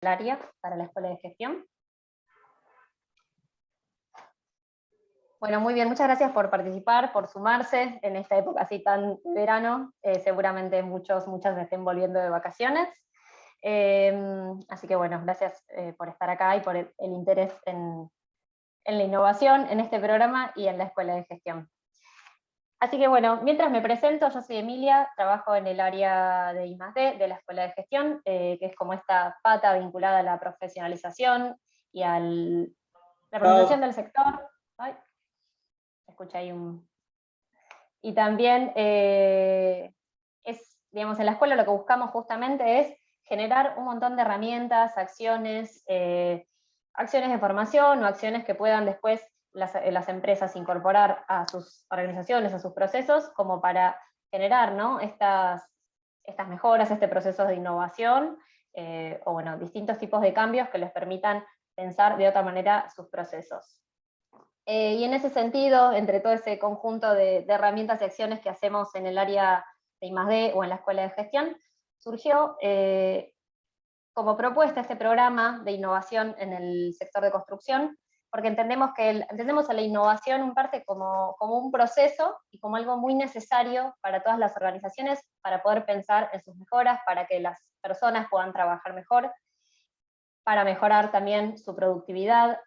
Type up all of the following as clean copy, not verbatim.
Flaria para la Escuela de Gestión. Bueno, muy bien, muchas gracias por participar, por sumarse en esta época así tan de verano. Seguramente muchas estén volviendo de vacaciones. Así que bueno, gracias por estar acá y por el interés en la innovación, en este programa y en la Escuela de Gestión. Así que bueno, mientras me presento, yo soy Emilia, trabajo en el área de I+D de la Escuela de Gestión, que es como esta pata vinculada a la profesionalización y a la profesionalización del sector. Ay, escucha ahí un... Y también digamos, en la escuela lo que buscamos justamente es generar un montón de herramientas, acciones de formación o acciones que puedan después las empresas incorporar a sus organizaciones, a sus procesos, como para generar, ¿no?, estas mejoras, este proceso de innovación, o bueno, distintos tipos de cambios que les permitan pensar de otra manera sus procesos. Y en ese sentido, entre todo ese conjunto de herramientas y acciones que hacemos en el área de I+D o en la Escuela de Gestión, surgió como propuesta este programa de innovación en el sector de construcción, porque entendemos a la innovación en parte como un proceso y como algo muy necesario para todas las organizaciones para poder pensar en sus mejoras, para que las personas puedan trabajar mejor, para mejorar también su productividad.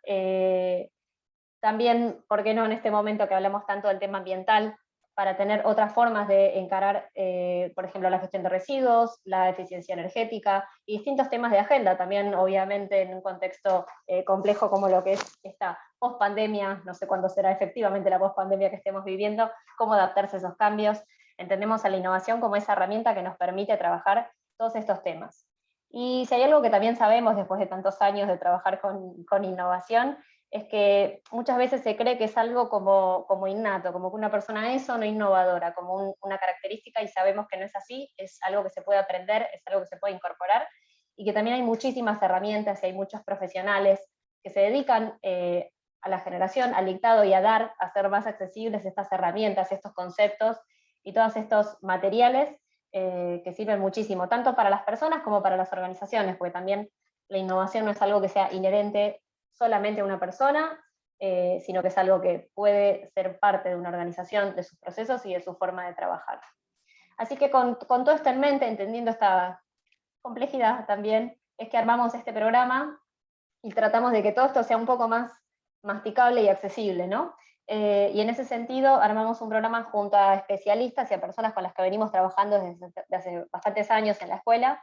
También, ¿por qué no en este momento que hablamos tanto del tema ambiental, para tener otras formas de encarar, por ejemplo, la gestión de residuos, la eficiencia energética, y distintos temas de agenda, también obviamente en un contexto complejo como lo que es esta post-pandemia, no sé cuándo será efectivamente la post-pandemia que estemos viviendo, cómo adaptarse a esos cambios. Entendemos a la innovación como esa herramienta que nos permite trabajar todos estos temas. Y si hay algo que también sabemos después de tantos años de trabajar con innovación, es que muchas veces se cree que es algo como innato, como que una persona es o no innovadora, como una característica, y sabemos que no es así, es algo que se puede aprender, es algo que se puede incorporar, y que también hay muchísimas herramientas y hay muchos profesionales que se dedican a la generación, al dictado y a hacer más accesibles estas herramientas, estos conceptos y todos estos materiales que sirven muchísimo, tanto para las personas como para las organizaciones, porque también la innovación no es algo que sea inherente solamente a una persona, sino que es algo que puede ser parte de una organización, de sus procesos y de su forma de trabajar. Así que con todo esto en mente, entendiendo esta complejidad también, es que armamos este programa y tratamos de que todo esto sea un poco más masticable y accesible, ¿no? Y en ese sentido armamos un programa junto a especialistas y a personas con las que venimos trabajando desde hace bastantes años en la escuela,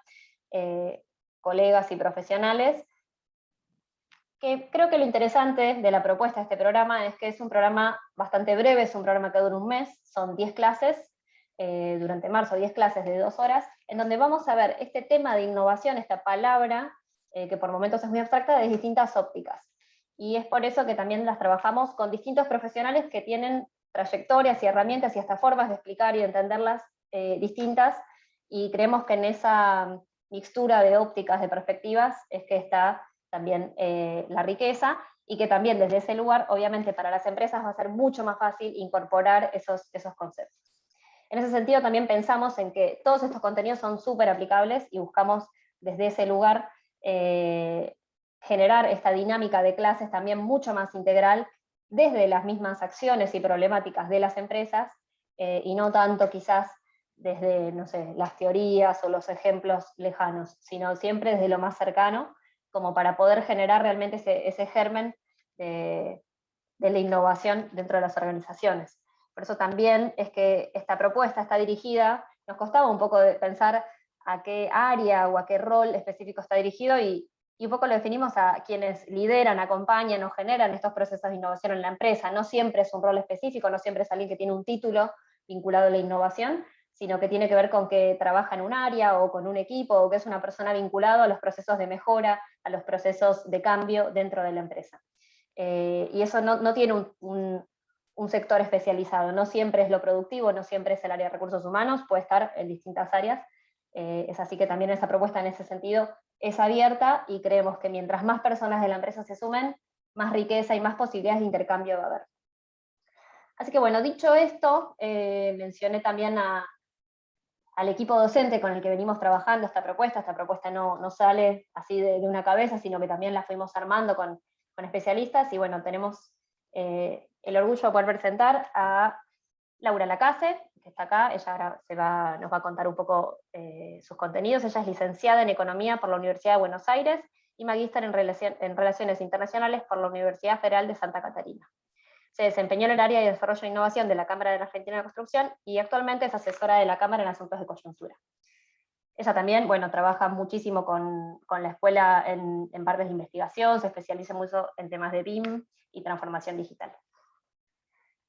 colegas y profesionales, que creo que lo interesante de la propuesta de este programa es que es un programa bastante breve, es un programa que dura un mes, son 10 clases, durante marzo 10 clases de 2 horas, en donde vamos a ver este tema de innovación, esta palabra, que por momentos es muy abstracta, de distintas ópticas. Y es por eso que también las trabajamos con distintos profesionales que tienen trayectorias y herramientas y hasta formas de explicar y de entenderlas distintas, y creemos que en esa mixtura de ópticas, de perspectivas, es que está también la riqueza, y que también desde ese lugar, obviamente para las empresas va a ser mucho más fácil incorporar esos conceptos. En ese sentido también pensamos en que todos estos contenidos son súper aplicables y buscamos desde ese lugar generar esta dinámica de clases también mucho más integral desde las mismas acciones y problemáticas de las empresas, y no tanto quizás desde, no sé, las teorías o los ejemplos lejanos, sino siempre desde lo más cercano, como para poder generar realmente ese germen de la innovación dentro de las organizaciones. Por eso también es que esta propuesta está dirigida, nos costaba un poco de pensar a qué área o a qué rol específico está dirigido, y un poco lo definimos a quienes lideran, acompañan o generan estos procesos de innovación en la empresa. No siempre es un rol específico, no siempre es alguien que tiene un título vinculado a la innovación, sino que tiene que ver con que trabaja en un área o con un equipo, o que es una persona vinculada a los procesos de mejora, a los procesos de cambio dentro de la empresa. Y eso no tiene un sector especializado, no siempre es lo productivo, no siempre es el área de recursos humanos, puede estar en distintas áreas. Es así que también esa propuesta en ese sentido es abierta, y creemos que mientras más personas de la empresa se sumen, más riqueza y más posibilidades de intercambio va a haber. Así que bueno, dicho esto, mencioné también a al equipo docente con el que venimos trabajando esta propuesta no sale así de una cabeza, sino que también la fuimos armando con especialistas, y bueno, tenemos el orgullo de poder presentar a Laura Lacase, que está acá. Ella ahora nos va a contar un poco sus contenidos. Ella es licenciada en Economía por la Universidad de Buenos Aires y magíster en Relaciones Internacionales por la Universidad Federal de Santa Catarina. Se desempeñó en el área de Desarrollo e Innovación de la Cámara de la Argentina de Construcción y actualmente es asesora de la Cámara en asuntos de coyuntura. Ella también, bueno, trabaja muchísimo con la escuela en partes de investigación, se especializa mucho en temas de BIM y transformación digital.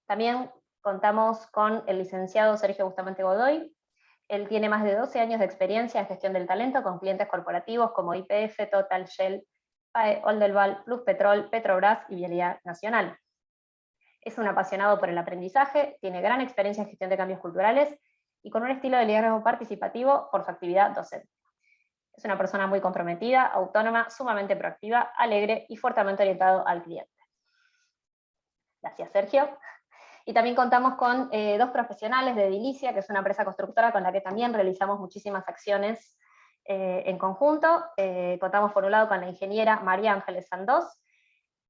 También contamos con el licenciado Sergio Bustamante Godoy. Él tiene más de 12 años de experiencia en gestión del talento con clientes corporativos como YPF, Total, Shell, PAE, Oldelval, Plus Petrol, Petrobras y Vialidad Nacional. Es un apasionado por el aprendizaje, tiene gran experiencia en gestión de cambios culturales y con un estilo de liderazgo participativo por su actividad docente. Es una persona muy comprometida, autónoma, sumamente proactiva, alegre y fuertemente orientado al cliente. Gracias, Sergio. Y también contamos con dos profesionales de Edilicia, que es una empresa constructora con la que también realizamos muchísimas acciones en conjunto. Contamos por un lado con la ingeniera María Ángeles Sandós.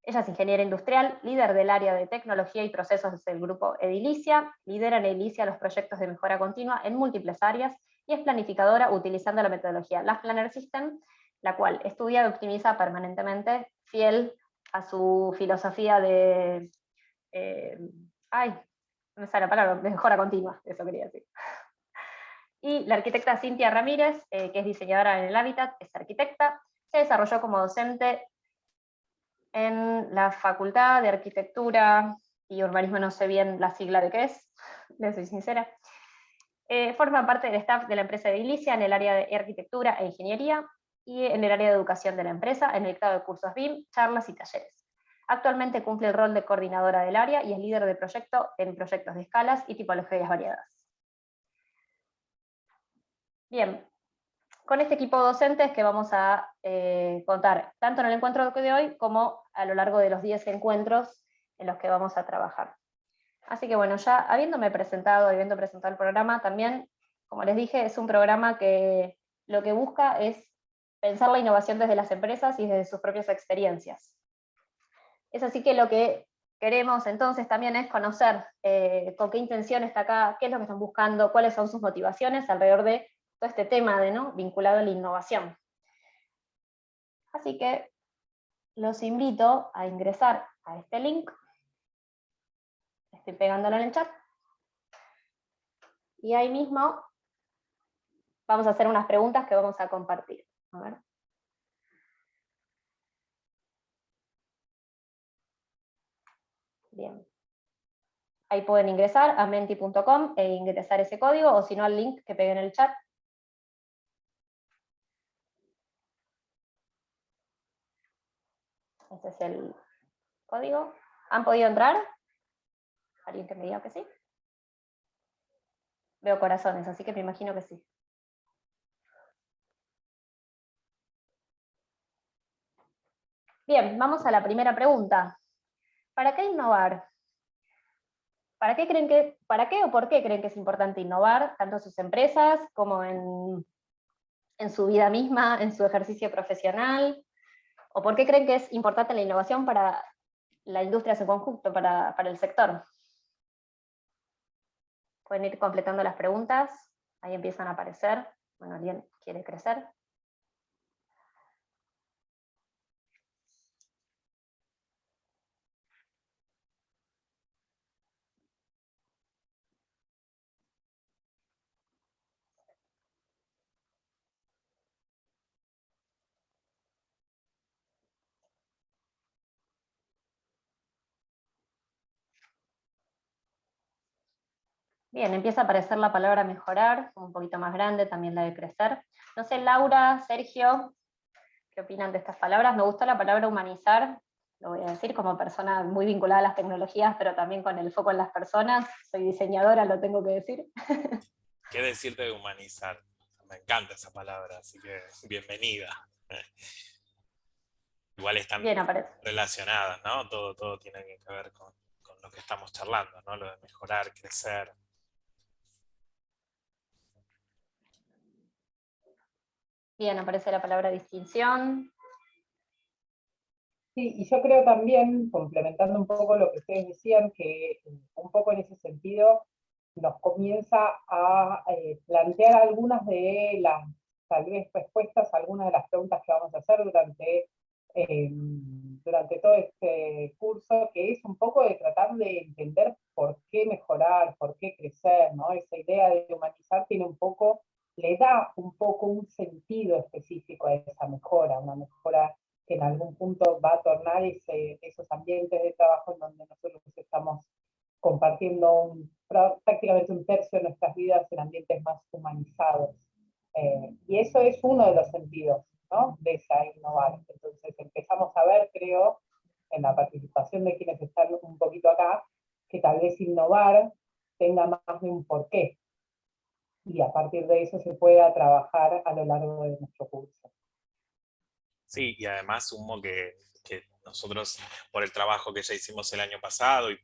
Ella es ingeniera industrial, líder del área de tecnología y procesos del grupo Edilicia, lidera en Edilicia los proyectos de mejora continua en múltiples áreas y es planificadora utilizando la metodología Life Planner System, la cual estudia y optimiza permanentemente, fiel a su filosofía de... no me sale la palabra, de mejora continua, eso quería decir. Y la arquitecta Cintia Ramírez, que es diseñadora en el Hábitat, es arquitecta, se desarrolló como docente en la Facultad de Arquitectura y Urbanismo, no sé bien la sigla de qué es, les soy sincera. Forma parte del staff de la empresa Edilicia en el área de arquitectura e ingeniería y en el área de educación de la empresa, en el dictado de cursos BIM, charlas y talleres. Actualmente cumple el rol de coordinadora del área y es líder de proyecto en proyectos de escalas y tipologías variadas. Bien, con este equipo docente es que vamos a contar tanto en el encuentro de hoy como a lo largo de los 10 encuentros en los que vamos a trabajar. Así que bueno, ya habiendo presentado el programa, también, como les dije, es un programa que lo que busca es pensar la innovación desde las empresas y desde sus propias experiencias. Es así que lo que queremos entonces también es conocer con qué intención está acá, qué es lo que están buscando, cuáles son sus motivaciones alrededor de todo este tema vinculado a la innovación. Así que los invito a ingresar a este link. Estoy pegándolo en el chat. Y ahí mismo vamos a hacer unas preguntas que vamos a compartir. A ver. Bien. Ahí pueden ingresar a menti.com e ingresar ese código, o si no al link que pegué en el chat. Este es el código. ¿Han podido entrar? ¿Alguien que me diga que sí? Veo corazones, así que me imagino que sí. Bien, vamos a la primera pregunta. ¿Para qué innovar? ¿Para qué o por qué creen que es importante innovar, tanto en sus empresas como en su vida misma, en su ejercicio profesional? ¿O por qué creen que es importante la innovación para la industria en su conjunto, para el sector? Pueden ir completando las preguntas, ahí empiezan a aparecer. Bueno, ¿alguien quiere crecer? Bien, empieza a aparecer la palabra mejorar, un poquito más grande, también la de crecer. No sé, Laura, Sergio, ¿qué opinan de estas palabras? Me gustó la palabra humanizar, lo voy a decir como persona muy vinculada a las tecnologías, pero también con el foco en las personas. Soy diseñadora, lo tengo que decir. ¿Qué decirte de humanizar? Me encanta esa palabra, así que bienvenida. Igual están relacionadas, ¿no? Todo tiene que ver con lo que estamos charlando, ¿no? Lo de mejorar, crecer. Bien, aparece la palabra distinción. Sí, y yo creo también, complementando un poco lo que ustedes decían, que un poco en ese sentido nos comienza a plantear algunas de las, tal vez, respuestas a algunas de las preguntas que vamos a hacer durante todo este curso, que es un poco de tratar de entender por qué mejorar, por qué crecer, ¿no? Esa idea de humanizar tiene un poco, le da un poco un sentido específico a esa mejora, una mejora que en algún punto va a tornar esos ambientes de trabajo en donde nosotros estamos compartiendo prácticamente un tercio de nuestras vidas en ambientes más humanizados. Y eso es uno de los sentidos, ¿no?, de esa innovar. Entonces empezamos a ver, creo, en la participación de quienes están un poquito acá, que tal vez innovar tenga más de un porqué. Y a partir de eso se pueda trabajar a lo largo de nuestro curso. Sí, y además sumo que nosotros, por el trabajo que ya hicimos el año pasado y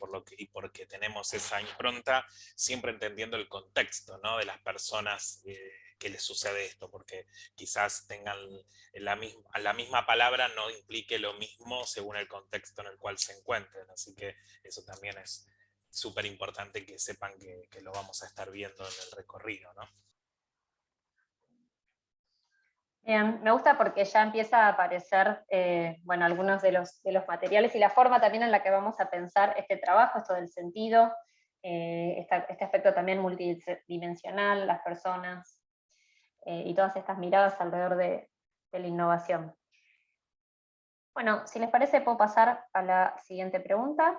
porque tenemos esa impronta, siempre entendiendo el contexto, ¿no?, de las personas que les sucede esto, porque quizás tengan la misma palabra no implique lo mismo según el contexto en el cual se encuentren, así que eso también es súper importante que sepan que lo vamos a estar viendo en el recorrido, ¿no? Bien, me gusta porque ya empieza a aparecer, bueno, algunos de los materiales y la forma también en la que vamos a pensar este trabajo, esto del sentido, este aspecto también multidimensional, las personas, y todas estas miradas alrededor de la innovación. Bueno, si les parece, puedo pasar a la siguiente pregunta.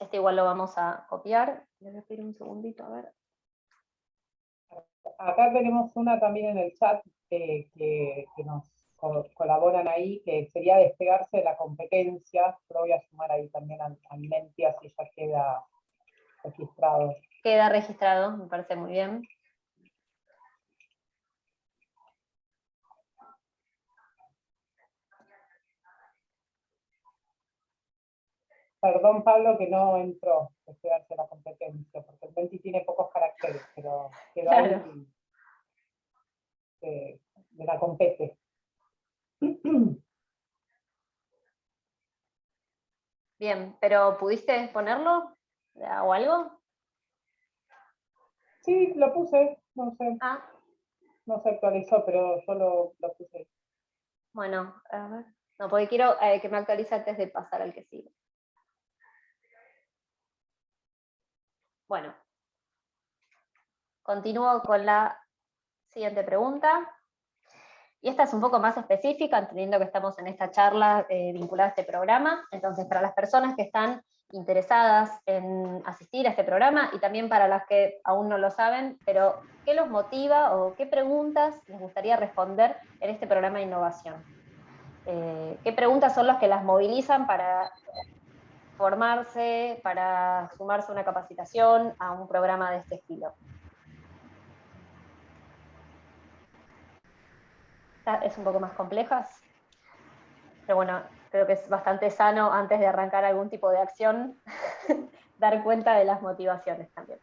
Este igual lo vamos a copiar. Les voy a pedir un segundito, a ver. Acá tenemos una también en el chat que nos colaboran ahí, que sería despegarse de la competencia. Lo voy a sumar ahí también a Menti, así ya queda registrado. Queda registrado, me parece muy bien. Perdón, Pablo, que no entró despegarse de la competencia, porque el Menti tiene pocos caracteres, pero quedó Claro. ahí de la compete. Bien, pero ¿pudiste ponerlo o algo? Sí, lo puse, no sé, Ah, no se actualizó, pero yo lo puse. bueno, a ver. No, porque quiero que me actualice antes de pasar al que sigue. Bueno, continúo con la siguiente pregunta. Y esta es un poco más específica, entendiendo que estamos en esta charla vinculada a este programa. Entonces, para las personas que están interesadas en asistir a este programa y también para las que aún no lo saben, pero ¿qué los motiva o qué preguntas les gustaría responder en este programa de innovación? ¿Qué preguntas son las que las movilizan para formarse, para sumarse a una capacitación, a un programa de este estilo? Es un poco más complejas, pero bueno, creo que es bastante sano antes de arrancar algún tipo de acción dar cuenta de las motivaciones también.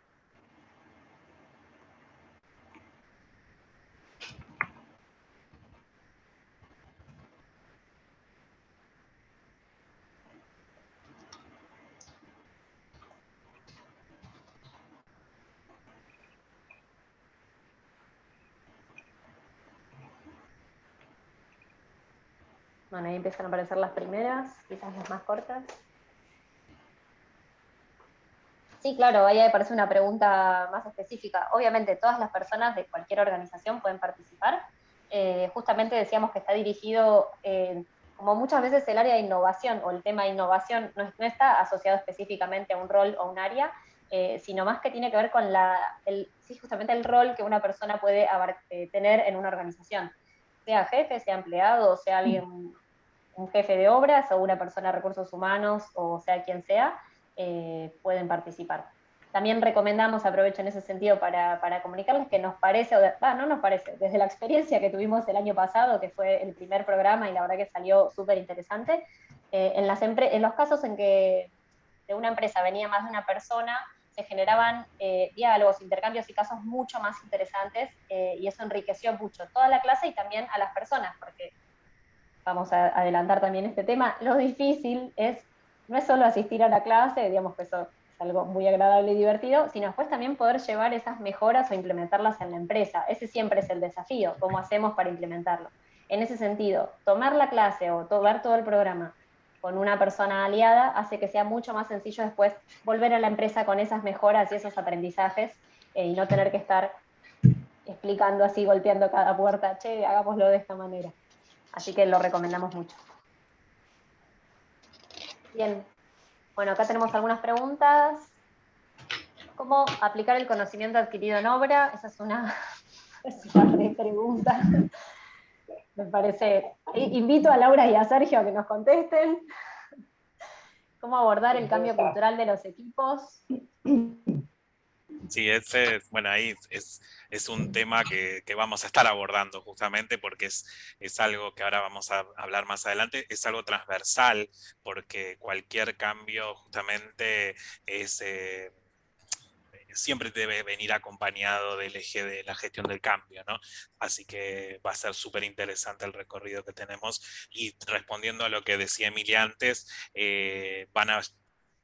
Bueno, ahí empiezan a aparecer las primeras, quizás las más cortas. Sí, claro, ahí aparece una pregunta más específica. Obviamente todas las personas de cualquier organización pueden participar. Justamente decíamos que está dirigido, como muchas veces el área de innovación o el tema de innovación no está asociado específicamente a un rol o un área, sino más que tiene que ver con justamente el rol que una persona puede tener en una organización. Sea jefe, sea empleado, sea alguien, un jefe de obras o una persona de recursos humanos, o sea quien sea, pueden participar. También recomendamos, aprovecho en ese sentido para comunicarles que nos parece, no nos parece, desde la experiencia que tuvimos el año pasado, que fue el primer programa y la verdad que salió súper interesante, en los casos en que de una empresa venía más de una persona, se generaban diálogos, intercambios y casos mucho más interesantes, y eso enriqueció mucho toda la clase y también a las personas, porque vamos a adelantar también este tema, lo difícil no es solo asistir a la clase, digamos que eso es algo muy agradable y divertido, sino después también poder llevar esas mejoras o implementarlas en la empresa. Ese siempre es el desafío, cómo hacemos para implementarlo. En ese sentido, tomar la clase o ver todo el programa con una persona aliada hace que sea mucho más sencillo después volver a la empresa con esas mejoras y esos aprendizajes, y no tener que estar explicando así, golpeando cada puerta, che, hagámoslo de esta manera. Así que lo recomendamos mucho. Bien, bueno, acá tenemos algunas preguntas. ¿Cómo aplicar el conocimiento adquirido en obra? Esa es una pregunta. Me parece. Invito a Laura y a Sergio a que nos contesten. ¿Cómo abordar el cambio cultural de los equipos? Sí, bueno, ahí es un tema que vamos a estar abordando justamente porque es algo que ahora vamos a hablar más adelante, es algo transversal, porque cualquier cambio justamente siempre debe venir acompañado del eje de la gestión del cambio, ¿no? Así que va a ser súper interesante el recorrido que tenemos. Y respondiendo a lo que decía Emilia antes,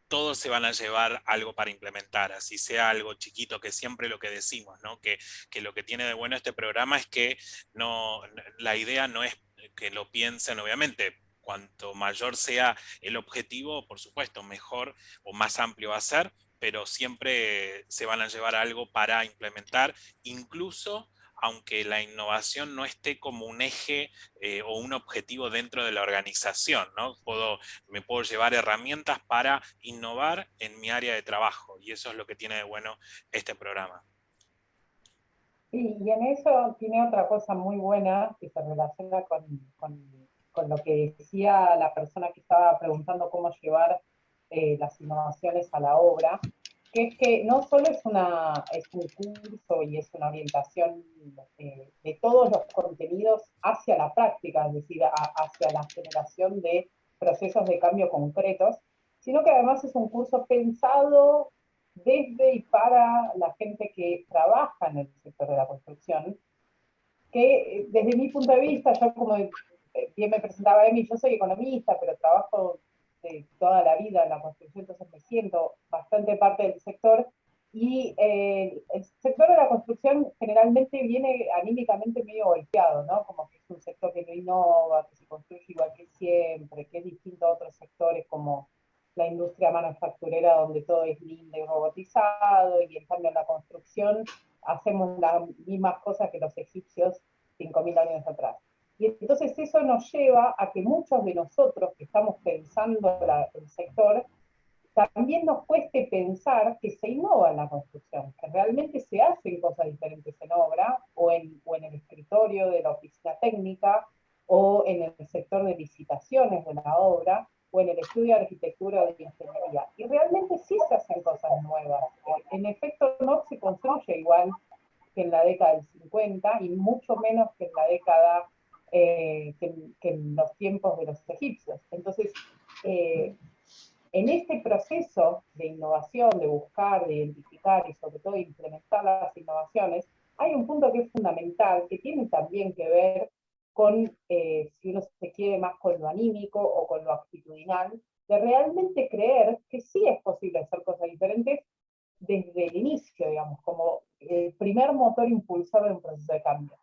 todos se van a llevar algo para implementar, así sea algo chiquito, que siempre lo que decimos, ¿no? Que lo que tiene de bueno este programa es que la idea no es que lo piensen, obviamente, cuanto mayor sea el objetivo, por supuesto, mejor o más amplio va a ser, pero siempre se van a llevar algo para implementar, incluso aunque la innovación no esté como un eje o un objetivo dentro de la organización, ¿no? Me puedo llevar herramientas para innovar en mi área de trabajo, y eso es lo que tiene de bueno este programa. Sí, y en eso tiene otra cosa muy buena que se relaciona con lo que decía la persona que estaba preguntando cómo llevar las innovaciones a la obra, que es que no solo es un curso y es una orientación de todos los contenidos hacia la práctica, es decir, hacia la generación de procesos de cambio concretos, sino que además es un curso pensado desde y para la gente que trabaja en el sector de la construcción, que desde mi punto de vista, yo como bien me presentaba Emi, yo soy economista, pero trabajo de toda la vida en la construcción, entonces me siento bastante parte del sector, y el sector de la construcción generalmente viene anímicamente medio golpeado, ¿no? Como que es un sector que no innova, que se construye igual que siempre, que es distinto a otros sectores como la industria manufacturera donde todo es lindo y robotizado, y en cambio en la construcción hacemos las mismas cosas que los egipcios 5.000 años atrás. Y entonces eso nos lleva a que muchos de nosotros que estamos pensando el sector, también nos cueste pensar que se innova en la construcción, que realmente se hacen cosas diferentes en obra, o en el escritorio de la oficina técnica, o en el sector de licitaciones de la obra, o en el estudio de arquitectura o de ingeniería. Y realmente sí se hacen cosas nuevas. En efecto, no se construye igual que en la década del 50 y mucho menos que en la década, que en los tiempos de los egipcios. Entonces, en este proceso de innovación, de buscar, de identificar y sobre todo de implementar las innovaciones, hay un punto que es fundamental, que tiene también que ver con, si uno se quiere más con lo anímico o con lo actitudinal, de realmente creer que sí es posible hacer cosas diferentes desde el inicio, digamos, como el primer motor impulsor de un proceso de cambio.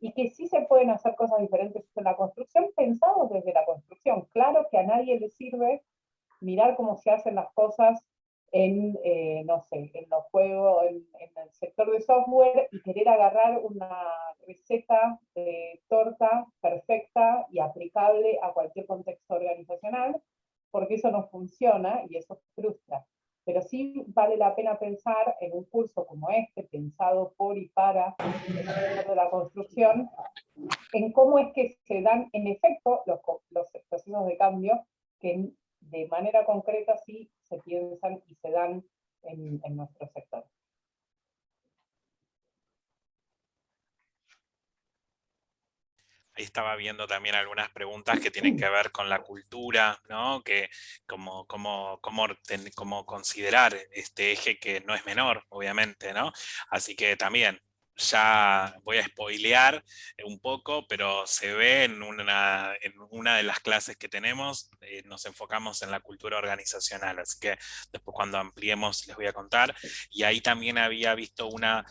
Y que sí se pueden hacer cosas diferentes en la construcción, pensados desde la construcción. Claro que a nadie le sirve mirar cómo se hacen las cosas en, no sé, en los juegos, en el sector de software, y querer agarrar una receta de torta perfecta y aplicable a cualquier contexto organizacional, porque eso no funciona y eso frustra. Pero sí vale la pena pensar en un curso como este, pensado por y para el sector de la construcción, en cómo es que se dan en efecto los procesos de cambio que de manera concreta sí se piensan y se dan en nuestro sector. Ahí estaba viendo también algunas preguntas que tienen que ver con la cultura, ¿no? Que cómo considerar este eje que no es menor, obviamente, ¿no? Así que también, ya voy a spoilear un poco, pero se ve en una de las clases que tenemos, nos enfocamos en la cultura organizacional, así que después cuando ampliemos les voy a contar. Y ahí también había visto una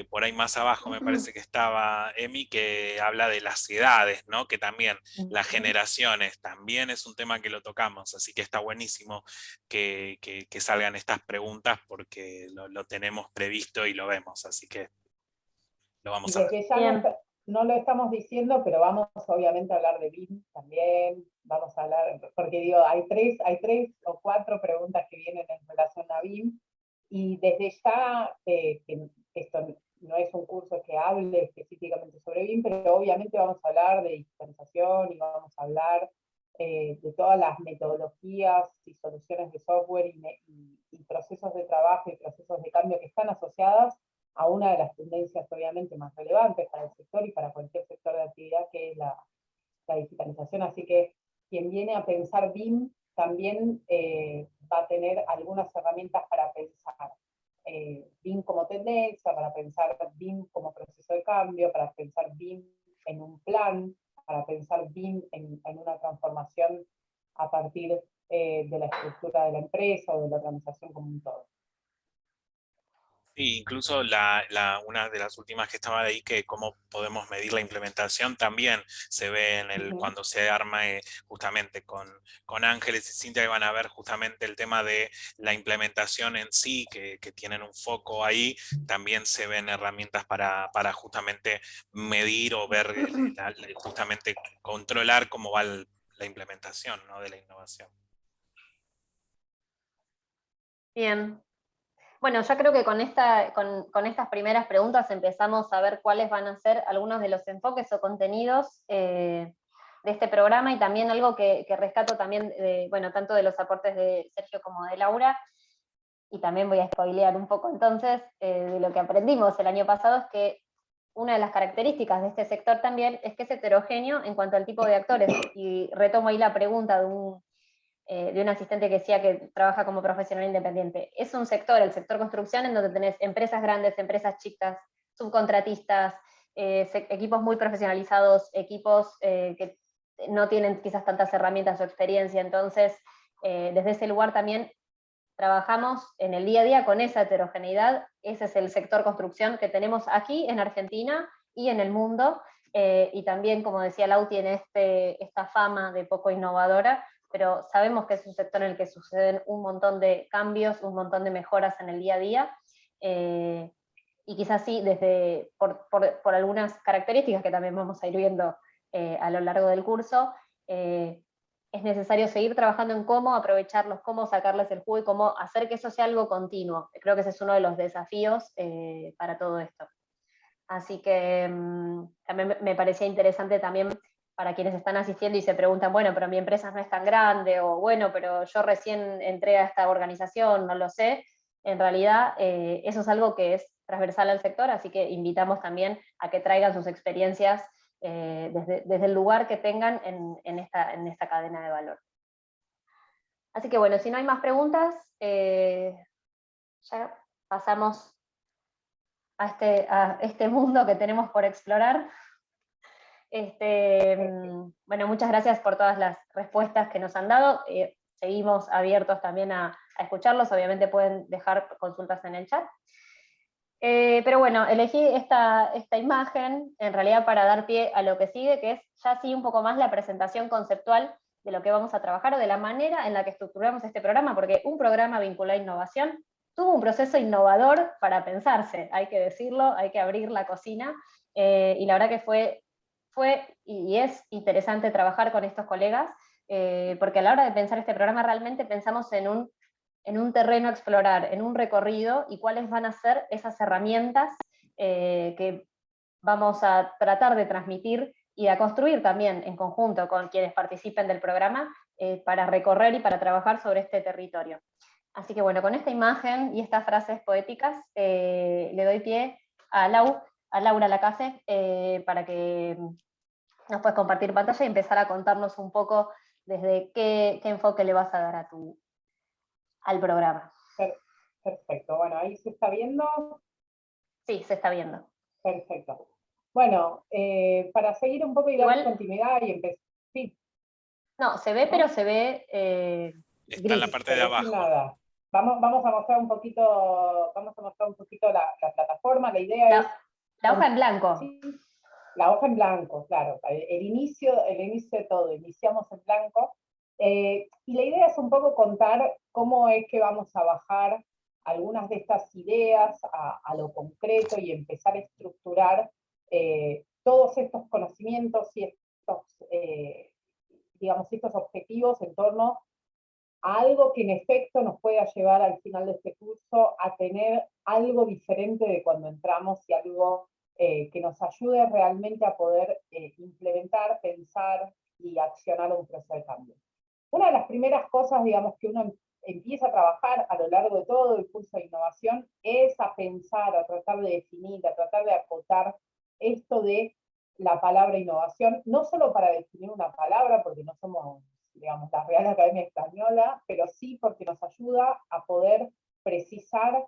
por ahí más abajo me parece que estaba Emi, que habla de las edades, ¿no? Que también las generaciones, también es un tema que lo tocamos, así que está buenísimo que salgan estas preguntas porque lo tenemos previsto y lo vemos, así que lo Y vamos a ver. desde ya no lo estamos diciendo, pero vamos obviamente a hablar de BIM también, vamos a hablar, porque digo, hay tres o cuatro preguntas que vienen en relación a BIM, y desde ya, que esto no es un curso que hable específicamente sobre BIM, pero obviamente vamos a hablar de digitalización y vamos a hablar de todas las metodologías y soluciones de software y procesos de trabajo y procesos de cambio que están asociadas a una de las tendencias obviamente más relevantes para el sector y para cualquier sector de actividad, que es la digitalización. Así que quien viene a pensar BIM también va a tener algunas herramientas para pensar BIM como tendencia, para pensar BIM como proceso de cambio, para pensar BIM en un plan, para pensar BIM en una transformación a partir de la estructura de la empresa o de la organización como un todo. Sí, incluso una de las últimas que estaba ahí, que cómo podemos medir la implementación, también se ve cuando se arma justamente con Ángeles y Cintia, que van a ver justamente el tema de la implementación en sí, que tienen un foco ahí, también se ven herramientas para justamente medir o ver, justamente controlar cómo va la implementación, ¿no? De la innovación. Bien. Bueno, ya creo que con estas primeras preguntas empezamos a ver cuáles van a ser algunos de los enfoques o contenidos de este programa, y también algo que rescato también, bueno, tanto de los aportes de Sergio como de Laura, y también voy a spoilear un poco entonces de lo que aprendimos el año pasado, es que una de las características de este sector también es que es heterogéneo en cuanto al tipo de actores, y retomo ahí la pregunta de un asistente que decía que trabaja como profesional independiente. Es un sector, el sector construcción, en donde tenés empresas grandes, empresas chicas, subcontratistas, equipos muy profesionalizados, equipos que no tienen quizás tantas herramientas o experiencia. Entonces, desde ese lugar también trabajamos en el día a día con esa heterogeneidad. Ese es el sector construcción que tenemos aquí en Argentina y en el mundo. Y también, como decía Lau, tiene esta fama de poco innovadora, pero sabemos que es un sector en el que suceden un montón de cambios, un montón de mejoras en el día a día, y quizás sí, por algunas características que también vamos a ir viendo a lo largo del curso, es necesario seguir trabajando en cómo aprovecharlos, cómo sacarles el jugo y cómo hacer que eso sea algo continuo. Creo que ese es uno de los desafíos para todo esto. Así que también me parecía interesante también para quienes están asistiendo y se preguntan, bueno, pero mi empresa no es tan grande, o bueno, pero yo recién entré a esta organización, no lo sé. En realidad, eso es algo que es transversal al sector, así que invitamos también a que traigan sus experiencias desde el lugar que tengan en esta cadena de valor. Así que bueno, si no hay más preguntas, ya pasamos a este mundo que tenemos por explorar. Bueno, muchas gracias por todas las respuestas que nos han dado. Seguimos abiertos también a escucharlos. Obviamente pueden dejar consultas en el chat. Pero bueno, elegí esta imagen en realidad para dar pie a lo que sigue, que es ya sí un poco más la presentación conceptual de lo que vamos a trabajar o de la manera en la que estructuramos este programa, porque un programa vinculado a innovación tuvo un proceso innovador para pensarse, hay que decirlo, hay que abrir la cocina, y la verdad que fue y es interesante trabajar con estos colegas, porque a la hora de pensar este programa realmente pensamos en un terreno a explorar, en un recorrido, y cuáles van a ser esas herramientas que vamos a tratar de transmitir y a construir también en conjunto con quienes participen del programa para recorrer y para trabajar sobre este territorio. Así que bueno, con esta imagen y estas frases poéticas le doy pie a Laura Lacaze para que nos puedes compartir pantalla y empezar a contarnos un poco desde qué enfoque le vas a dar al programa. Perfecto, bueno, ahí se está viendo. Sí, se está viendo. Perfecto. Bueno, para seguir un poco y dar Igual, continuidad y empezar. Sí, no, se ve, ¿no? pero se ve Está en la gris. parte de abajo. Nada. Vamos a mostrar un poquito la plataforma. La idea es. La hoja en blanco. Sí, la hoja en blanco, claro. El inicio de todo, iniciamos en blanco. Y la idea es un poco contar cómo es que vamos a bajar algunas de estas ideas a lo concreto y empezar a estructurar todos estos conocimientos y estos objetivos en torno a algo que en efecto nos pueda llevar al final de este curso a tener algo diferente de cuando entramos y algo que nos ayude realmente a poder implementar, pensar y accionar un proceso de cambio. Una de las primeras cosas, digamos, que uno empieza a trabajar a lo largo de todo el curso de innovación es a pensar, a tratar de definir, a tratar de acotar esto de la palabra innovación, no solo para definir una palabra, porque no somos, digamos, la Real Academia Española, pero sí porque nos ayuda a poder precisar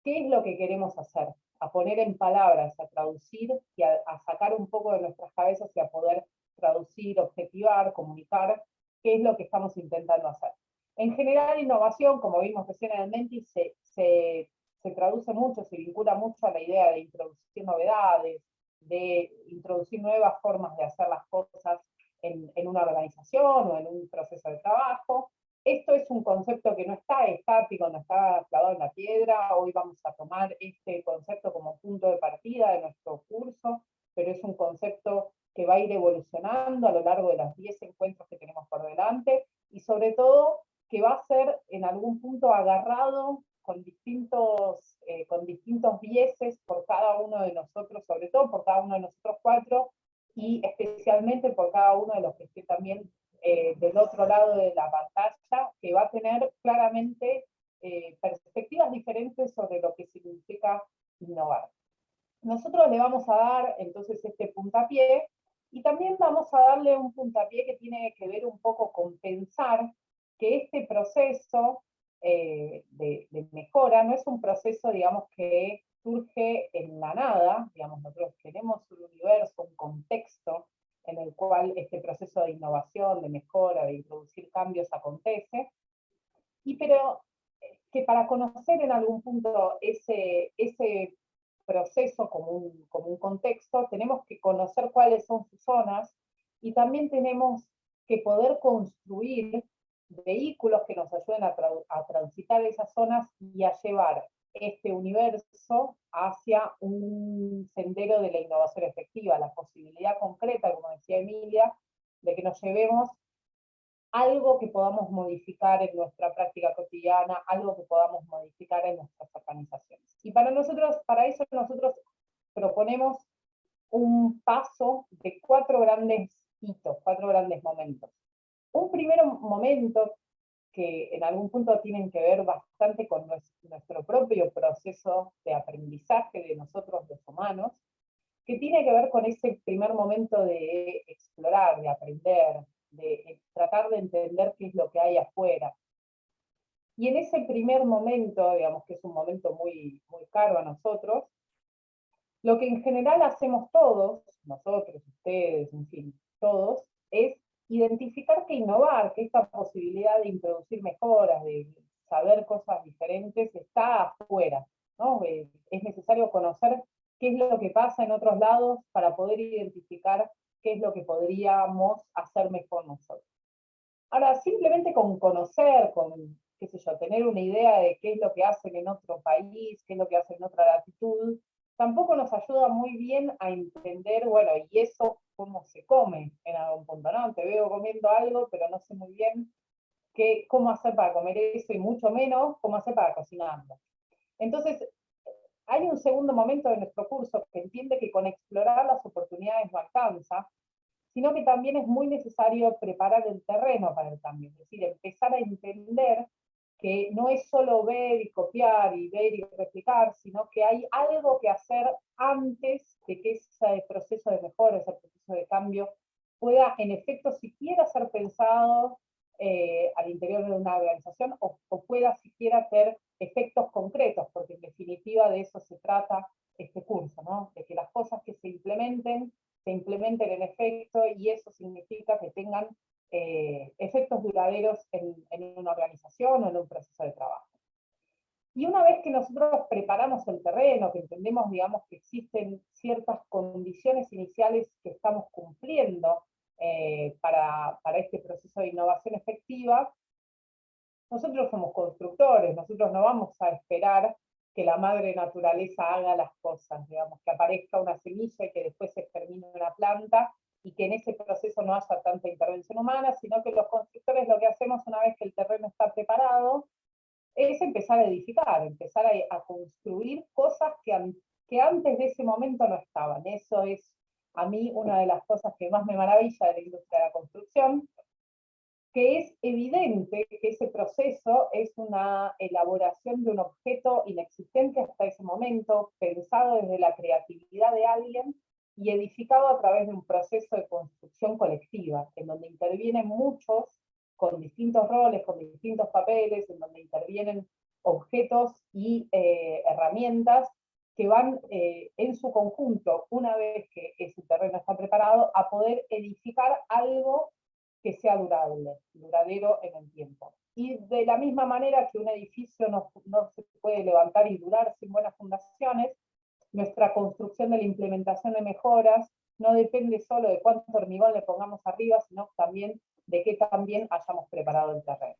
qué es lo que queremos hacer, a poner en palabras, a traducir y a sacar un poco de nuestras cabezas y a poder traducir, objetivar, comunicar qué es lo que estamos intentando hacer. En general, innovación, como vimos recién en el Menti, se traduce mucho, se vincula mucho a la idea de introducir novedades, de introducir nuevas formas de hacer las cosas en una organización o en un proceso de trabajo. Esto es un concepto que no está estático, no está clavado en la piedra. Hoy vamos a tomar este concepto como punto de partida de nuestro curso, pero es un concepto que va a ir evolucionando a lo largo de los 10 encuentros que tenemos por delante y sobre todo que va a ser en algún punto agarrado con distintos vieses por cada uno de nosotros, sobre todo por cada uno de nosotros 4 y especialmente por cada uno de los que esté también del otro lado de la pantalla, que va a tener claramente perspectivas diferentes sobre lo que significa innovar. Nosotros le vamos a dar entonces este puntapié y también vamos a darle un puntapié que tiene que ver un poco con pensar que este proceso de mejora no es un proceso, digamos, que surge en la nada, digamos, nosotros tenemos un universo, un contexto en el cual este proceso de innovación, de mejora, de introducir cambios acontece, pero que para conocer en algún punto ese proceso como un contexto, tenemos que conocer cuáles son sus zonas y también tenemos que poder construir vehículos que nos ayuden a transitar esas zonas y a llevar este universo hacia un sendero de la innovación efectiva, la posibilidad concreta, como decía Emilia, de que nos llevemos algo que podamos modificar en nuestra práctica cotidiana, algo que podamos modificar en nuestras organizaciones. Y para eso nosotros proponemos un paso de 4 grandes hitos, 4 grandes momentos. Un primer momento que en algún punto tienen que ver bastante con nuestro propio proceso de aprendizaje de nosotros los humanos, que tiene que ver con ese primer momento de explorar, de aprender, de tratar de entender qué es lo que hay afuera. Y en ese primer momento, digamos que es un momento muy, muy caro a nosotros, lo que en general hacemos todos, nosotros, ustedes, en fin, todos, es identificar que innovar, que esta posibilidad de introducir mejoras, de saber cosas diferentes, está afuera, ¿no? Es necesario conocer qué es lo que pasa en otros lados para poder identificar qué es lo que podríamos hacer mejor nosotros. Ahora, simplemente con conocer, con, qué sé yo, tener una idea de qué es lo que hacen en otro país, qué es lo que hacen en otra latitud, tampoco nos ayuda muy bien a entender, bueno, y eso cómo se come en algún punto, ¿no? Te veo comiendo algo, pero no sé muy bien cómo hacer para comer eso y mucho menos cómo hacer para cocinarlo. Entonces, hay un segundo momento de nuestro curso que entiende que con explorar las oportunidades no alcanza, sino que también es muy necesario preparar el terreno para el cambio, es decir, empezar a entender que no es solo ver y copiar y ver y replicar, sino que hay algo que hacer antes de que ese proceso de mejora, ese proceso de cambio, pueda en efecto siquiera ser pensado al interior de una organización o pueda siquiera tener efectos concretos, porque en definitiva de eso se trata este curso, ¿no? De que las cosas que se implementen en efecto, y eso significa que tengan efectos duraderos en una organización o en un proceso de trabajo. Y una vez que nosotros preparamos el terreno, que entendemos, digamos, que existen ciertas condiciones iniciales que estamos cumpliendo para este proceso de innovación efectiva, nosotros somos constructores, nosotros no vamos a esperar que la madre naturaleza haga las cosas, digamos, que aparezca una semilla y que después se germine una planta, y que en ese proceso no haya tanta intervención humana, sino que los constructores lo que hacemos una vez que el terreno está preparado, es empezar a edificar, empezar a construir cosas que antes de ese momento no estaban. Eso es a mí una de las cosas que más me maravilla de la industria de la construcción, que es evidente que ese proceso es una elaboración de un objeto inexistente hasta ese momento, pensado desde la creatividad de alguien y edificado a través de un proceso de construcción colectiva, en donde intervienen muchos con distintos roles, con distintos papeles, en donde intervienen objetos y herramientas que van en su conjunto, una vez que ese terreno está preparado, a poder edificar algo que sea duradero en el tiempo. Y de la misma manera que un edificio no se puede levantar y durar sin buenas fundaciones, nuestra construcción de la implementación de mejoras no depende solo de cuánto hormigón le pongamos arriba, sino también de que también hayamos preparado el terreno.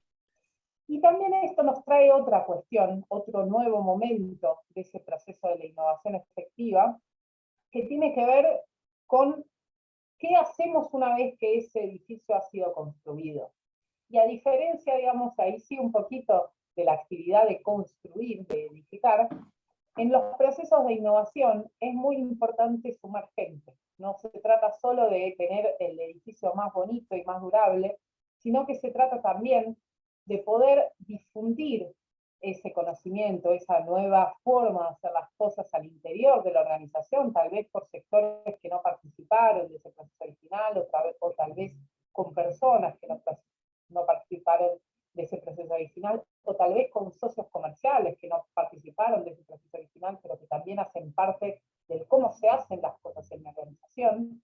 Y también esto nos trae otra cuestión, otro nuevo momento de ese proceso de la innovación efectiva, que tiene que ver con qué hacemos una vez que ese edificio ha sido construido. Y a diferencia, digamos, ahí sí un poquito de la actividad de construir, de edificar, en los procesos de innovación es muy importante sumar gente. No se trata solo de tener el edificio más bonito y más durable, sino que se trata también de poder difundir ese conocimiento, esa nueva forma de hacer las cosas al interior de la organización, tal vez por sectores que no participaron de ese proceso original, o tal vez con personas que no participaron de ese proceso original, o tal vez con socios comerciales que no participaron de ese proceso original, pero que también hacen parte de cómo se hacen las cosas en la organización.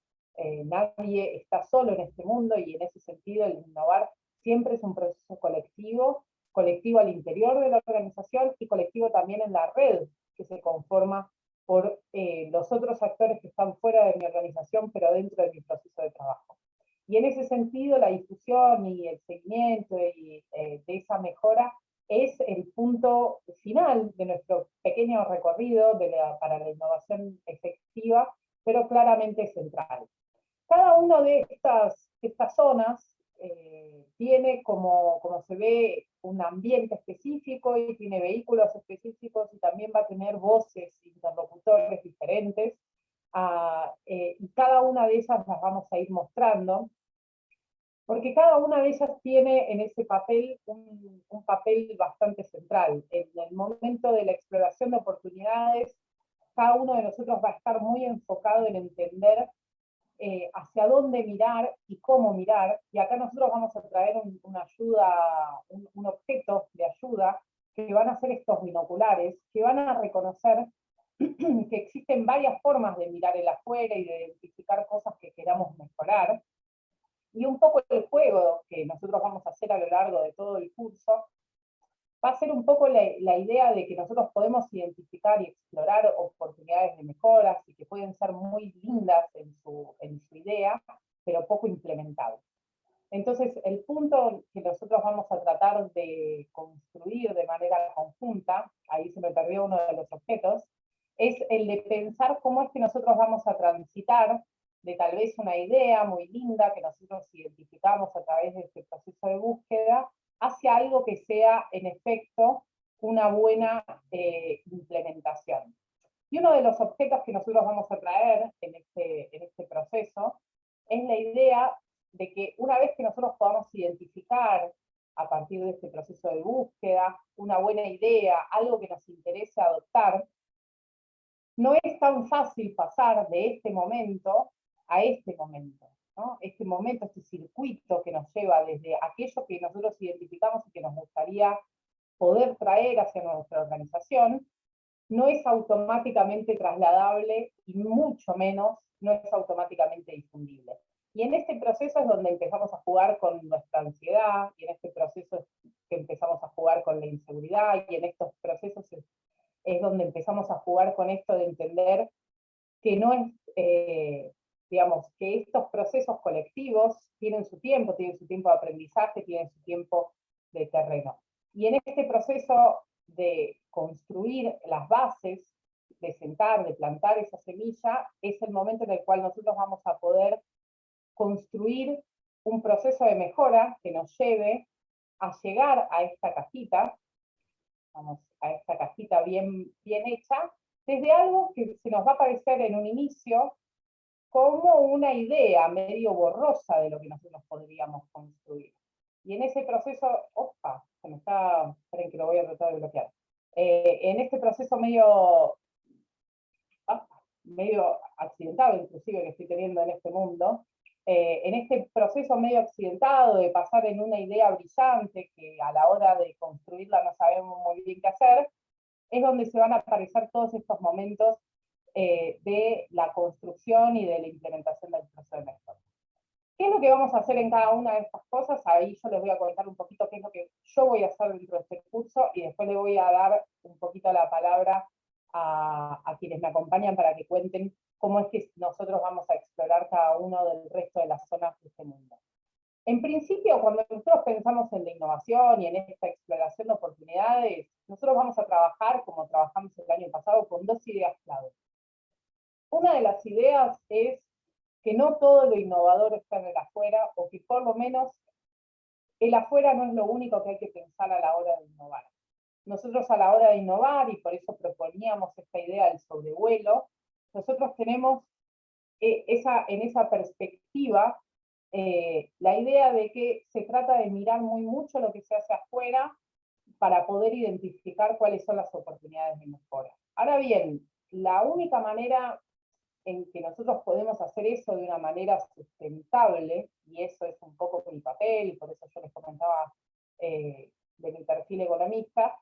Nadie está solo en este mundo, y en ese sentido el innovar siempre es un proceso colectivo, colectivo al interior de la organización y colectivo también en la red que se conforma por los otros actores que están fuera de mi organización, pero dentro de mi proceso de trabajo. Y en ese sentido, la difusión y el seguimiento de esa mejora es el punto final de nuestro pequeño recorrido para la innovación efectiva, pero claramente central. Cada una de estas zonas tiene, como se ve, un ambiente específico y tiene vehículos específicos, y también va a tener voces, interlocutores diferentes, y cada una de ellas las vamos a ir mostrando, porque cada una de ellas tiene en ese papel un papel bastante central. En el momento de la exploración de oportunidades, cada uno de nosotros va a estar muy enfocado en entender hacia dónde mirar y cómo mirar, y acá nosotros vamos a traer una ayuda, un objeto de ayuda, que van a ser estos binoculares, que van a reconocer que existen varias formas de mirar el afuera y de identificar cosas que queramos mejorar. Y un poco el juego que nosotros vamos a hacer a lo largo de todo el curso va a ser un poco la idea de que nosotros podemos identificar y explorar oportunidades de mejoras, y que pueden ser muy lindas en su idea, pero poco implementables. Entonces, el punto que nosotros vamos a tratar de construir de manera conjunta, ahí se me perdió uno de los objetos, es el de pensar cómo es que nosotros vamos a transitar de tal vez una idea muy linda que nosotros identificamos a través de este proceso de búsqueda, hacia algo que sea, en efecto, una buena implementación. Y uno de los objetos que nosotros vamos a traer en este proceso es la idea de que una vez que nosotros podamos identificar a partir de este proceso de búsqueda, una buena idea, algo que nos interese adoptar, no es tan fácil pasar de este momento a este momento, ¿no? Este momento, este circuito que nos lleva desde aquello que nosotros identificamos y que nos gustaría poder traer hacia nuestra organización, no es automáticamente trasladable y mucho menos no es automáticamente difundible. Y en este proceso es donde empezamos a jugar con nuestra ansiedad, y en este proceso es que empezamos a jugar con la inseguridad, y en estos procesos es donde empezamos a jugar con esto de entender que no es, digamos, que estos procesos colectivos tienen su tiempo de aprendizaje, tienen su tiempo de terreno. Y en este proceso de construir las bases, de sentar, de plantar esa semilla, es el momento en el cual nosotros vamos a poder construir un proceso de mejora que nos lleve a llegar a esta cajita, vamos, a esta cajita bien hecha, desde algo que se nos va a parecer en un inicio como una idea medio borrosa de lo que nosotros podríamos construir. Y en ese proceso, opa, se me está, esperen que lo voy a tratar de bloquear. En este proceso medio accidentado, inclusive, que estoy teniendo en este mundo, en este proceso medio accidentado de pasar en una idea brillante que a la hora de construirla no sabemos muy bien qué hacer, es donde se van a aparecer todos estos momentos de la construcción y de la implementación del proceso de mejora. ¿Qué es lo que vamos a hacer en cada una de estas cosas? Ahí yo les voy a contar un poquito qué es lo que yo voy a hacer dentro de este curso y después le voy a dar un poquito la palabra a quienes me acompañan para que cuenten cómo es que nosotros vamos a explorar cada uno del resto de las zonas de este mundo. En principio, cuando nosotros pensamos en la innovación y en esta exploración de oportunidades, nosotros vamos a trabajar, como trabajamos el año pasado, con dos ideas clave. Una de las ideas es que no todo lo innovador está en el afuera, o que por lo menos el afuera no es lo único que hay que pensar a la hora de innovar. Nosotros a la hora de innovar, y por eso proponíamos esta idea del sobrevuelo, nosotros tenemos en esa perspectiva la idea de que se trata de mirar muy mucho lo que se hace afuera para poder identificar cuáles son las oportunidades de mejora. Ahora bien, la única manera en que nosotros podemos hacer eso de una manera sustentable, y eso es un poco mi papel, y por eso yo les comentaba de mi perfil economista,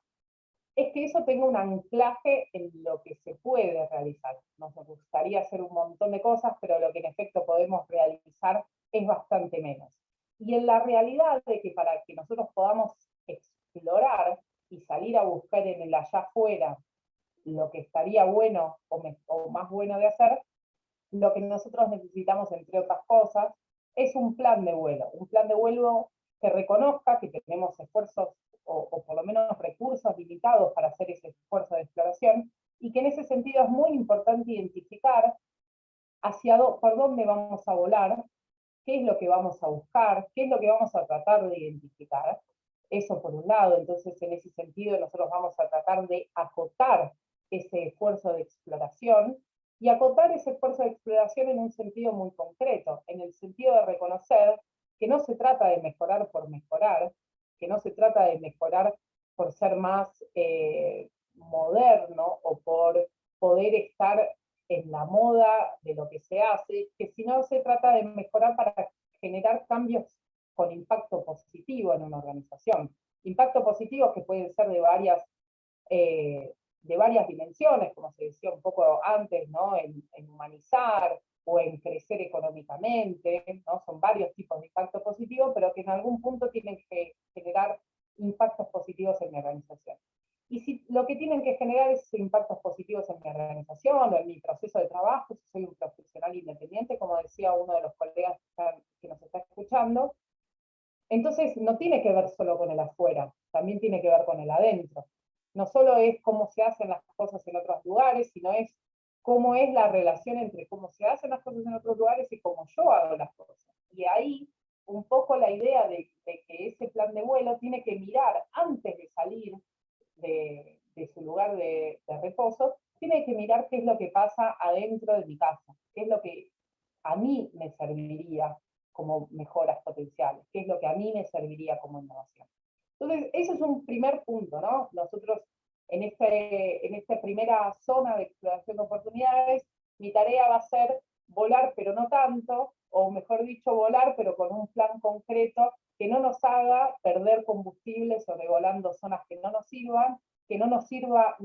es que eso tenga un anclaje en lo que se puede realizar. Nos gustaría hacer un montón de cosas, pero lo que en efecto podemos realizar es bastante menos. Y en la realidad de que para que nosotros podamos explorar y salir a buscar en el allá afuera lo que estaría bueno o más bueno de hacer, lo que nosotros necesitamos, entre otras cosas, es un plan de vuelo que reconozca que tenemos esfuerzos o por lo menos recursos limitados para hacer ese esfuerzo de exploración, y que en ese sentido es muy importante identificar por dónde vamos a volar, qué es lo que vamos a buscar, qué es lo que vamos a tratar de identificar. Eso por un lado. Entonces en ese sentido nosotros vamos a tratar de acotar ese esfuerzo de exploración, y acotar ese esfuerzo de exploración en un sentido muy concreto, en el sentido de reconocer que no se trata de mejorar por mejorar, que no se trata de mejorar por ser más moderno o por poder estar en la moda de lo que se hace, que si no se trata de mejorar para generar cambios con impacto positivo en una organización. Impacto positivo que pueden ser de varias dimensiones, como se decía un poco antes, ¿no? En humanizar o en crecer económicamente, ¿no? Son varios tipos de impacto positivo, pero que en algún punto tienen que generar impactos positivos en mi organización. Y si lo que tienen que generar es impactos positivos en mi organización o en mi proceso de trabajo, si soy un profesional independiente, como decía uno de los colegas que nos está escuchando, entonces no tiene que ver solo con el afuera, también tiene que ver con el adentro. No solo es cómo se hacen las cosas en otros lugares, sino es cómo es la relación entre cómo se hacen las cosas en otros lugares y cómo yo hago las cosas. Y ahí un poco la idea de que ese plan de vuelo tiene que mirar antes de salir de su lugar de reposo, tiene que mirar qué es lo que pasa adentro de mi casa, qué es lo que a mí me serviría como mejoras potenciales, qué es lo que a mí me serviría como innovación. Entonces, eso es un primer punto, ¿no? Nosotros, en esta primera zona de exploración de oportunidades, mi tarea va a ser volar, pero no tanto, o mejor dicho, volar, pero con un plan concreto que no nos haga perder combustible sobrevolando zonas que no nos sirvan, que no nos sirva,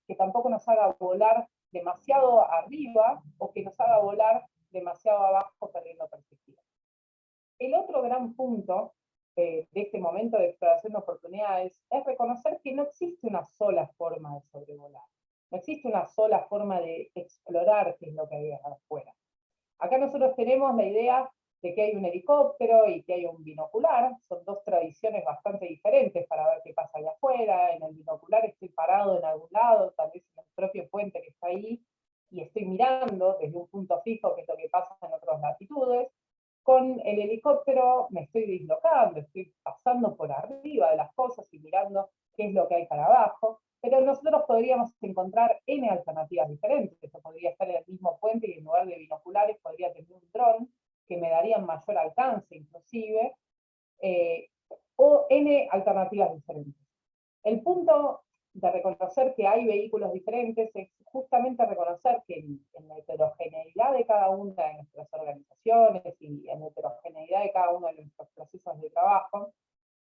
que tampoco nos haga volar demasiado arriba o que nos haga volar demasiado abajo perdiendo perspectiva. El otro gran punto de este momento de exploración de oportunidades es reconocer que no existe una sola forma de sobrevolar. No existe una sola forma de explorar qué es lo que hay afuera. Acá nosotros tenemos la idea de que hay un helicóptero y que hay un binocular. Son dos tradiciones bastante diferentes para ver qué pasa allá afuera. En el binocular estoy parado en algún lado, tal vez en el propio puente que está ahí, y estoy mirando desde un punto fijo qué es lo que pasa en otras latitudes. Con el helicóptero me estoy dislocando, estoy pasando por arriba de las cosas y mirando qué es lo que hay para abajo, pero nosotros podríamos encontrar N alternativas diferentes. Yo podría estar en el mismo puente y en lugar de binoculares podría tener un dron que me daría mayor alcance inclusive, o N alternativas diferentes. El punto de reconocer que hay vehículos diferentes es justamente reconocer que en la heterogeneidad de cada una de nuestras organizaciones y en la heterogeneidad de cada uno de nuestros procesos de trabajo,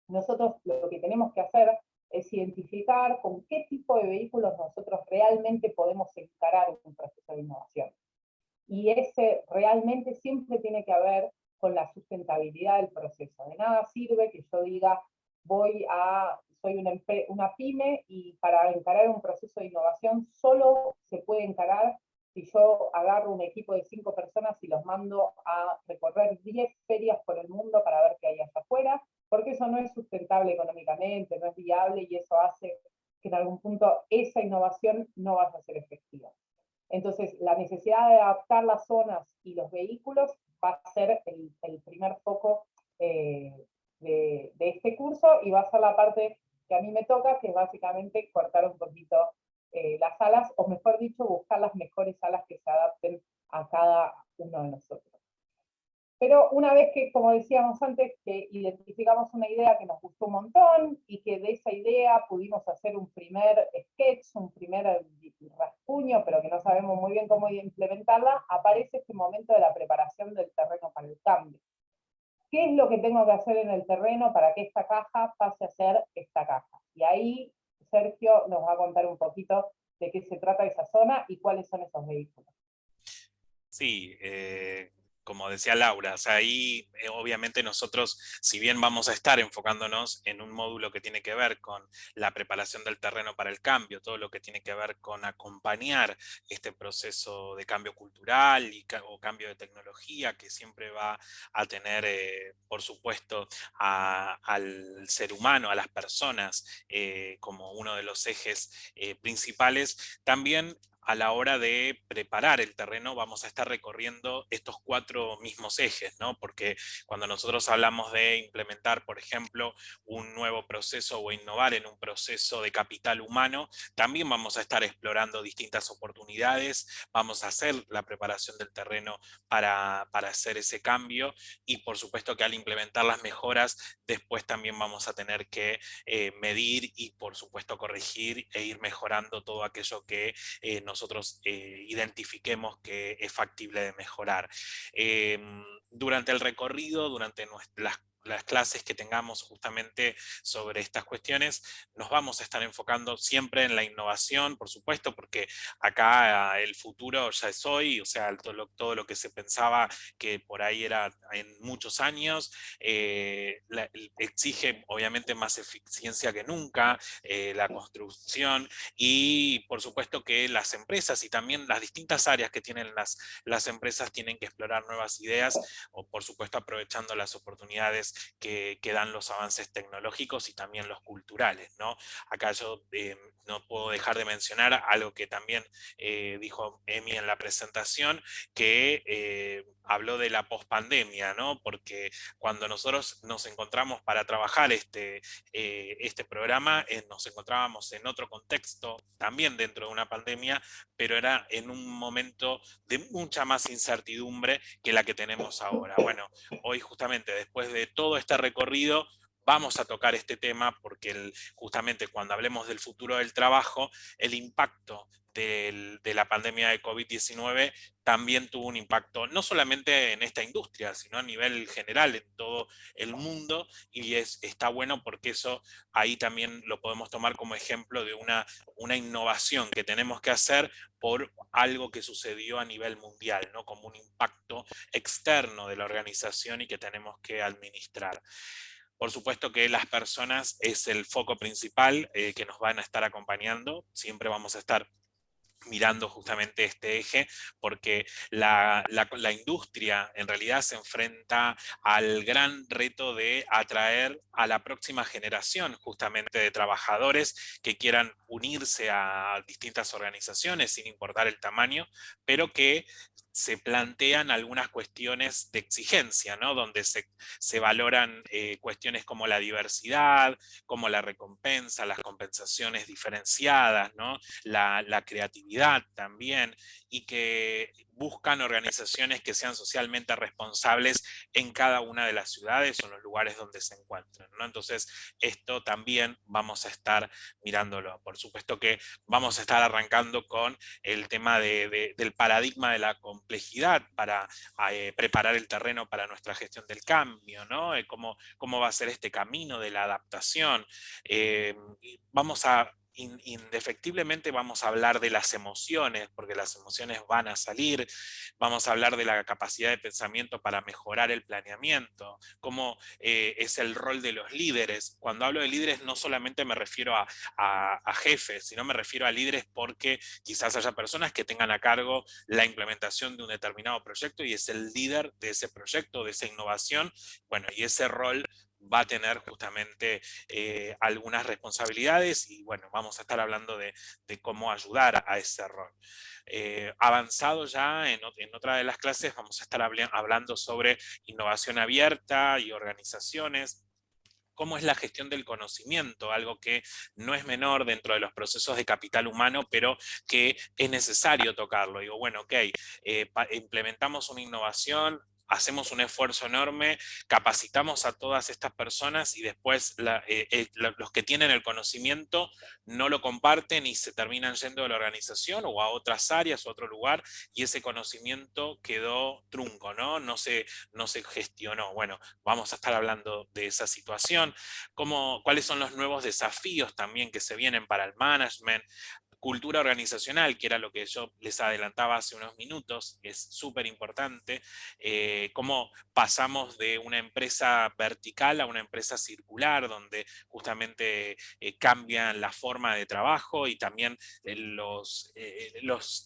nosotros lo que tenemos que hacer es identificar con qué tipo de vehículos nosotros realmente podemos encarar un proceso de innovación. Y ese realmente siempre tiene que ver con la sustentabilidad del proceso. De nada sirve que yo diga, soy una pyme y para encarar un proceso de innovación solo se puede encarar si yo agarro un equipo de 5 personas y los mando a recorrer 10 ferias por el mundo para ver qué hay allá afuera, porque eso no es sustentable económicamente, no es viable y eso hace que en algún punto esa innovación no vaya a ser efectiva. Entonces, la necesidad de adaptar las zonas y los vehículos va a ser el primer foco de este curso y va a ser la parte que a mí me toca, que es básicamente cortar un poquito las alas, o mejor dicho, buscar las mejores alas que se adapten a cada uno de nosotros. Pero una vez que, como decíamos antes, que identificamos una idea que nos gustó un montón y que de esa idea pudimos hacer un primer sketch, un primer rasguño, pero que no sabemos muy bien cómo implementarla, aparece este momento de la preparación del terreno para el cambio. ¿Qué es lo que tengo que hacer en el terreno para que esta caja pase a ser esta caja? Y ahí Sergio nos va a contar un poquito de qué se trata esa zona y cuáles son esos vehículos. Sí, como decía Laura, o sea, ahí obviamente nosotros, si bien vamos a estar enfocándonos en un módulo que tiene que ver con la preparación del terreno para el cambio, todo lo que tiene que ver con acompañar este proceso de cambio cultural o cambio de tecnología que siempre va a tener, por supuesto, al ser humano, a las personas, como uno de los ejes principales, también a la hora de preparar el terreno vamos a estar recorriendo estos 4 mismos ejes, ¿no? Porque cuando nosotros hablamos de implementar, por ejemplo, un nuevo proceso o innovar en un proceso de capital humano, también vamos a estar explorando distintas oportunidades, vamos a hacer la preparación del terreno para hacer ese cambio y por supuesto que al implementar las mejoras, después también vamos a tener que medir y por supuesto corregir e ir mejorando todo aquello que nosotros identifiquemos que es factible de mejorar. Durante el recorrido, durante las clases que tengamos justamente sobre estas cuestiones, nos vamos a estar enfocando siempre en la innovación, por supuesto, porque acá el futuro ya es hoy, o sea, todo lo que se pensaba que por ahí era en muchos años, exige obviamente más eficiencia que nunca, la construcción y por supuesto que las empresas y también las distintas áreas que tienen las empresas tienen que explorar nuevas ideas o por supuesto aprovechando las oportunidades que dan los avances tecnológicos y también los culturales, ¿no? Acá yo no puedo dejar de mencionar algo que también dijo Emi en la presentación, que habló de la pospandemia, ¿no? Porque cuando nosotros nos encontramos para trabajar este programa, nos encontrábamos en otro contexto, también dentro de una pandemia, pero era en un momento de mucha más incertidumbre que la que tenemos ahora. Bueno, hoy justamente después de todo este recorrido, vamos a tocar este tema porque justamente cuando hablemos del futuro del trabajo, el impacto de la pandemia de COVID-19 también tuvo un impacto no solamente en esta industria, sino a nivel general en todo el mundo, y está bueno porque eso ahí también lo podemos tomar como ejemplo de una innovación que tenemos que hacer por algo que sucedió a nivel mundial, ¿no? Como un impacto externo de la organización y que tenemos que administrar. Por supuesto que las personas es el foco principal que nos van a estar acompañando. Siempre vamos a estar mirando justamente este eje, porque la industria en realidad se enfrenta al gran reto de atraer a la próxima generación justamente de trabajadores que quieran unirse a distintas organizaciones sin importar el tamaño, pero que se plantean algunas cuestiones de exigencia, ¿no? Donde se valoran cuestiones como la diversidad, como la recompensa, las compensaciones diferenciadas, ¿no? La creatividad también, y que buscan organizaciones que sean socialmente responsables en cada una de las ciudades o en los lugares donde se encuentren, ¿no? Entonces, esto también vamos a estar mirándolo. Por supuesto que vamos a estar arrancando con el tema del paradigma de la complejidad para preparar el terreno para nuestra gestión del cambio, ¿no? Cómo va a ser este camino de la adaptación. Vamos a indefectiblemente vamos a hablar de las emociones, porque las emociones van a salir, vamos a hablar de la capacidad de pensamiento para mejorar el planeamiento, cómo es el rol de los líderes. Cuando hablo de líderes no solamente me refiero a jefes, sino me refiero a líderes porque quizás haya personas que tengan a cargo la implementación de un determinado proyecto y es el líder de ese proyecto, de esa innovación. Bueno, y ese rol va a tener justamente algunas responsabilidades y bueno, vamos a estar hablando de cómo ayudar a ese rol. Avanzado ya en otra de las clases vamos a estar hablando sobre innovación abierta y organizaciones. Cómo es la gestión del conocimiento, algo que no es menor dentro de los procesos de capital humano, pero que es necesario tocarlo. Digo, bueno, ok, implementamos una innovación, hacemos un esfuerzo enorme, capacitamos a todas estas personas y después los que tienen el conocimiento no lo comparten y se terminan yendo de la organización o a otras áreas o a otro lugar y ese conocimiento quedó trunco, ¿no? No se gestionó. Bueno, vamos a estar hablando de esa situación, cuáles son los nuevos desafíos también que se vienen para el management, cultura organizacional, que era lo que yo les adelantaba hace unos minutos, que es súper importante, cómo pasamos de una empresa vertical a una empresa circular, donde justamente cambian la forma de trabajo y también los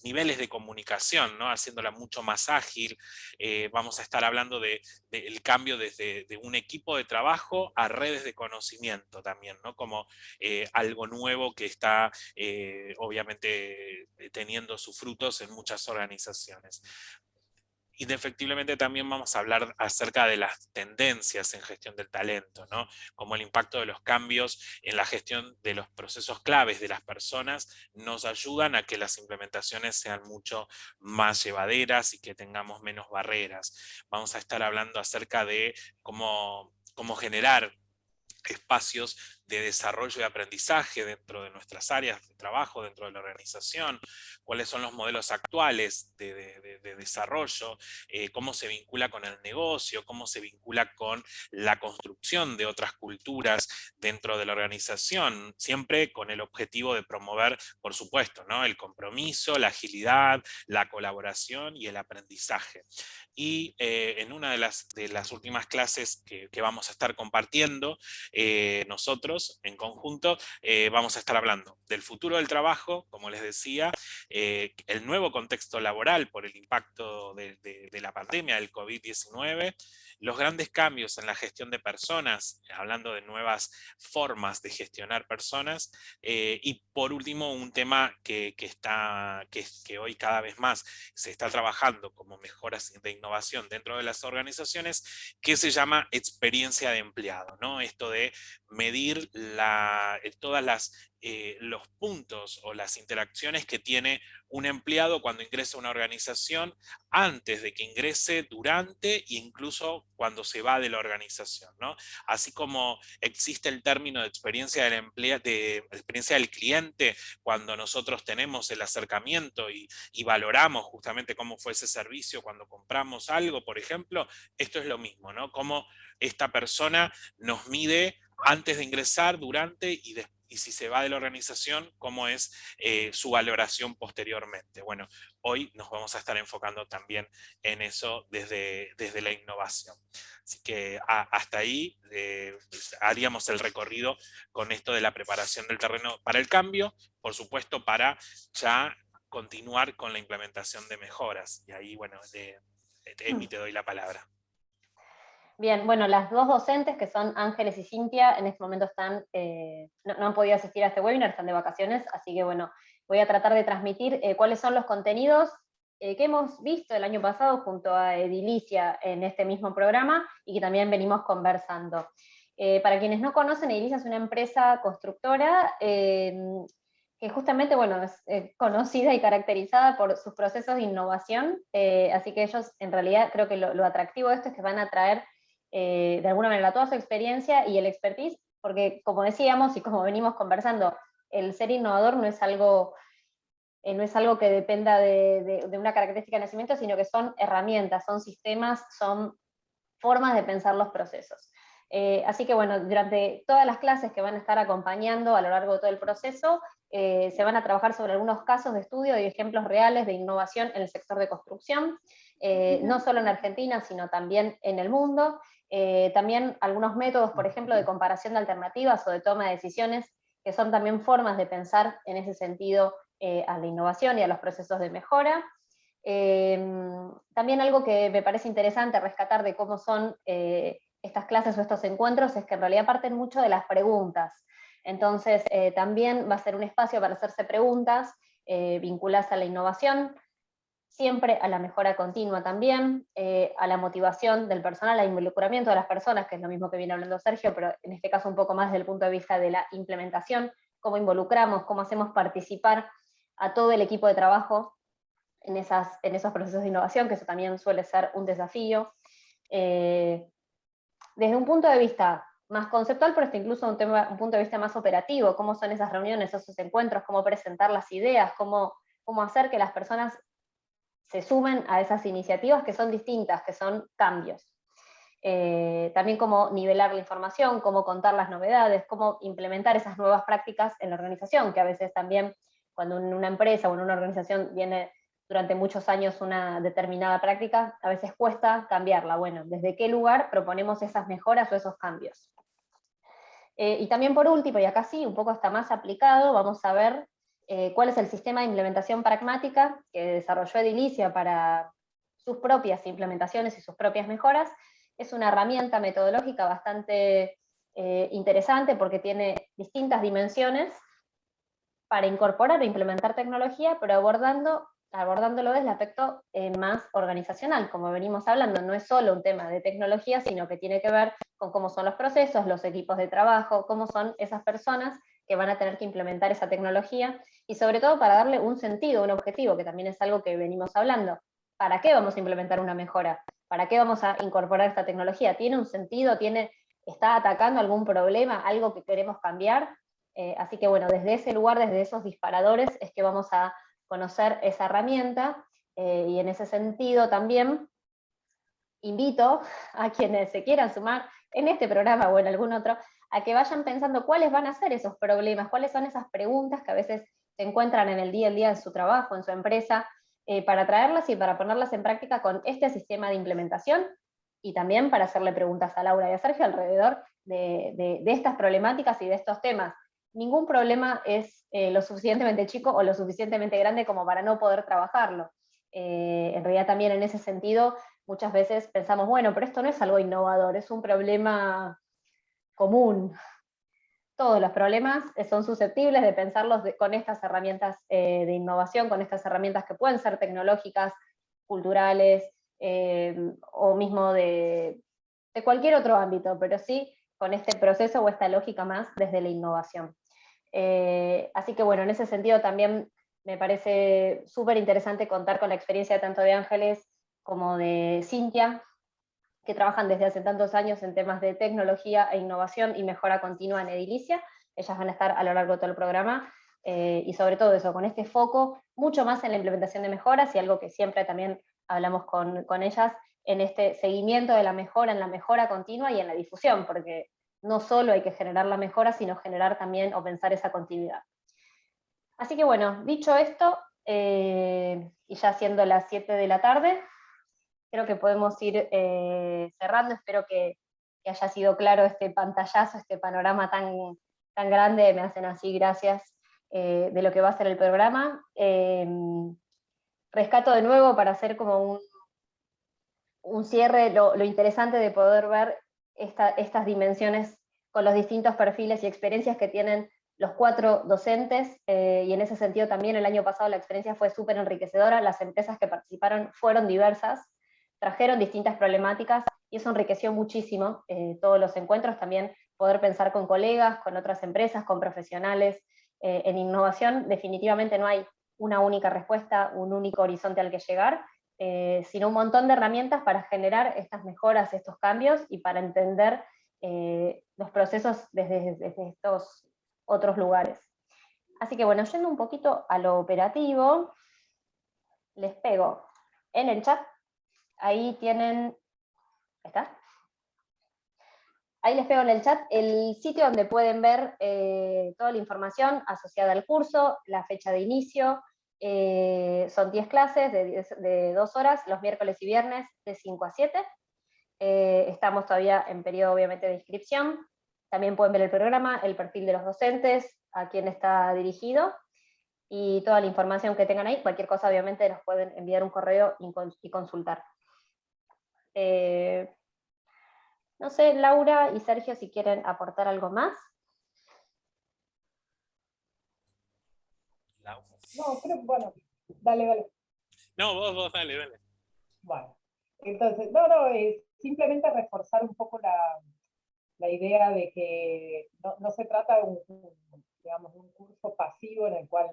niveles de comunicación, ¿no? Haciéndola mucho más ágil. Vamos a estar hablando del cambio desde de un equipo de trabajo a redes de conocimiento también, ¿no? Como algo nuevo que está obviamente teniendo sus frutos en muchas organizaciones. Indefectiblemente también vamos a hablar acerca de las tendencias en gestión del talento, ¿no? Como el impacto de los cambios en la gestión de los procesos claves de las personas nos ayudan a que las implementaciones sean mucho más llevaderas y que tengamos menos barreras. Vamos a estar hablando acerca de cómo generar espacios de desarrollo y aprendizaje dentro de nuestras áreas de trabajo, dentro de la organización, cuáles son los modelos actuales de desarrollo, cómo se vincula con el negocio, cómo se vincula con la construcción de otras culturas dentro de la organización, siempre con el objetivo de promover, por supuesto, ¿no? El compromiso, la agilidad, la colaboración y el aprendizaje. Y en una de las últimas clases que vamos a estar compartiendo, nosotros en conjunto vamos a estar hablando del futuro del trabajo, como les decía, el nuevo contexto laboral por el impacto de la pandemia del COVID-19, los grandes cambios en la gestión de personas, hablando de nuevas formas de gestionar personas, y por último un tema que hoy cada vez más se está trabajando como mejoras de innovación dentro de las organizaciones, que se llama experiencia de empleado, ¿no? Esto de medir todas las los puntos o las interacciones que tiene un empleado cuando ingresa a una organización, antes de que ingrese, durante e incluso cuando se va de la organización, ¿no? Así como existe el término de experiencia de experiencia del cliente, cuando nosotros tenemos el acercamiento y valoramos justamente cómo fue ese servicio cuando compramos algo, por ejemplo, esto es lo mismo, ¿no? Cómo esta persona nos mide antes de ingresar, durante y si se va de la organización, cómo es su valoración posteriormente. Bueno, hoy nos vamos a estar enfocando también en eso desde la innovación. Así que hasta ahí haríamos el recorrido con esto de la preparación del terreno para el cambio, por supuesto para ya continuar con la implementación de mejoras. Y ahí, bueno, Emi, te doy la palabra. Bien, bueno, las dos docentes, que son Ángeles y Cintia, en este momento están, no han podido asistir a este webinar, están de vacaciones, así que bueno, voy a tratar de transmitir cuáles son los contenidos que hemos visto el año pasado junto a Edilicia en este mismo programa y que también venimos conversando. Para quienes no conocen, Edilicia es una empresa constructora que justamente, bueno, es conocida y caracterizada por sus procesos de innovación, así que ellos, en realidad, creo que lo atractivo de esto es que van a traer de alguna manera toda su experiencia y el expertise, porque como decíamos y como venimos conversando, el ser innovador no es algo que dependa de una característica de nacimiento, sino que son herramientas, son sistemas, son formas de pensar los procesos. Así que bueno, durante todas las clases que van a estar acompañando a lo largo de todo el proceso, se van a trabajar sobre algunos casos de estudio y ejemplos reales de innovación en el sector de construcción, no solo en Argentina, sino también en el mundo. También algunos métodos, por ejemplo, de comparación de alternativas o de toma de decisiones, que son también formas de pensar en ese sentido a la innovación y a los procesos de mejora. También algo que me parece interesante rescatar de cómo son estas clases o estos encuentros es que en realidad parten mucho de las preguntas. Entonces, también va a ser un espacio para hacerse preguntas vinculadas a la innovación, siempre a la mejora continua también, a la motivación del personal, al involucramiento de las personas, que es lo mismo que viene hablando Sergio, pero en este caso un poco más desde el punto de vista de la implementación, cómo involucramos, cómo hacemos participar a todo el equipo de trabajo en esos procesos de innovación, que eso también suele ser un desafío. Desde un punto de vista más conceptual, pero hasta incluso un punto de vista más operativo, cómo son esas reuniones, esos encuentros, cómo presentar las ideas, cómo hacer que las personas se sumen a esas iniciativas que son distintas, que son cambios. También cómo nivelar la información, cómo contar las novedades, cómo implementar esas nuevas prácticas en la organización, que a veces también cuando en una empresa o en una organización viene durante muchos años una determinada práctica, a veces cuesta cambiarla. Bueno, ¿desde qué lugar proponemos esas mejoras o esos cambios? Y también por último, y acá sí, un poco hasta más aplicado, vamos a ver cuál es el sistema de implementación pragmática que desarrolló Edilicia para sus propias implementaciones y sus propias mejoras. Es una herramienta metodológica bastante interesante porque tiene distintas dimensiones para incorporar e implementar tecnología, pero abordándolo desde el aspecto más organizacional, como venimos hablando, no es solo un tema de tecnología, sino que tiene que ver con cómo son los procesos, los equipos de trabajo, cómo son esas personas que van a tener que implementar esa tecnología, y sobre todo para darle un sentido, un objetivo, que también es algo que venimos hablando. ¿Para qué vamos a implementar una mejora? ¿Para qué vamos a incorporar esta tecnología? ¿Tiene un sentido? ¿Está atacando algún problema? ¿Algo que queremos cambiar? Así que bueno, desde ese lugar, desde esos disparadores, es que vamos a conocer esa herramienta, y en ese sentido también invito a quienes se quieran sumar en este programa o en algún otro, a que vayan pensando cuáles van a ser esos problemas, cuáles son esas preguntas que a veces se encuentran en el día a día de su trabajo, en su empresa, para traerlas y para ponerlas en práctica con este sistema de implementación, y también para hacerle preguntas a Laura y a Sergio alrededor de estas problemáticas y de estos temas. Ningún problema es lo suficientemente chico o lo suficientemente grande como para no poder trabajarlo. En realidad también en ese sentido muchas veces pensamos, bueno, pero esto no es algo innovador, es un problema común. Todos los problemas son susceptibles de pensarlos con estas herramientas de innovación, con estas herramientas que pueden ser tecnológicas, culturales, o mismo de cualquier otro ámbito, pero sí con este proceso o esta lógica más desde la innovación. Así que bueno, en ese sentido también me parece súper interesante contar con la experiencia tanto de Ángeles como de Cintia, que trabajan desde hace tantos años en temas de tecnología e innovación y mejora continua en Edilicia. Ellas van a estar a lo largo de todo el programa, y sobre todo eso, con este foco mucho más en la implementación de mejoras, y algo que siempre también hablamos con ellas, en este seguimiento de la mejora, en la mejora continua y en la difusión, porque no solo hay que generar la mejora, sino generar también o pensar esa continuidad. Así que bueno, dicho esto, y ya siendo las 7 de la tarde, creo que podemos ir cerrando. Espero que haya sido claro este pantallazo, este panorama tan grande, me hacen así gracias, de lo que va a ser el programa. Rescato de nuevo para hacer como un cierre, lo interesante de poder ver estas dimensiones con los distintos perfiles y experiencias que tienen los 4 docentes, y en ese sentido también el año pasado la experiencia fue súper enriquecedora, las empresas que participaron fueron diversas, trajeron distintas problemáticas, y eso enriqueció muchísimo todos los encuentros, también poder pensar con colegas, con otras empresas, con profesionales. En innovación definitivamente no hay una única respuesta, un único horizonte al que llegar, sino un montón de herramientas para generar estas mejoras, estos cambios, y para entender los procesos desde estos otros lugares. Así que bueno, yendo un poquito a lo operativo, les pego en el chat, ahí tienen, ¿está? Ahí les pego en el chat el sitio donde pueden ver toda la información asociada al curso, la fecha de inicio. Son 10 clases de 2 horas, los miércoles y viernes de 5 a 7. Estamos todavía en periodo, obviamente, de inscripción. También pueden ver el programa, el perfil de los docentes, a quién está dirigido, y toda la información que tengan ahí. Cualquier cosa, obviamente, nos pueden enviar un correo y consultar. No sé, Laura y Sergio, si quieren aportar algo más. No, creo, bueno, dale. No, vos, dale. Bueno, entonces, simplemente reforzar un poco la idea de que no se trata de digamos, un curso pasivo en el cual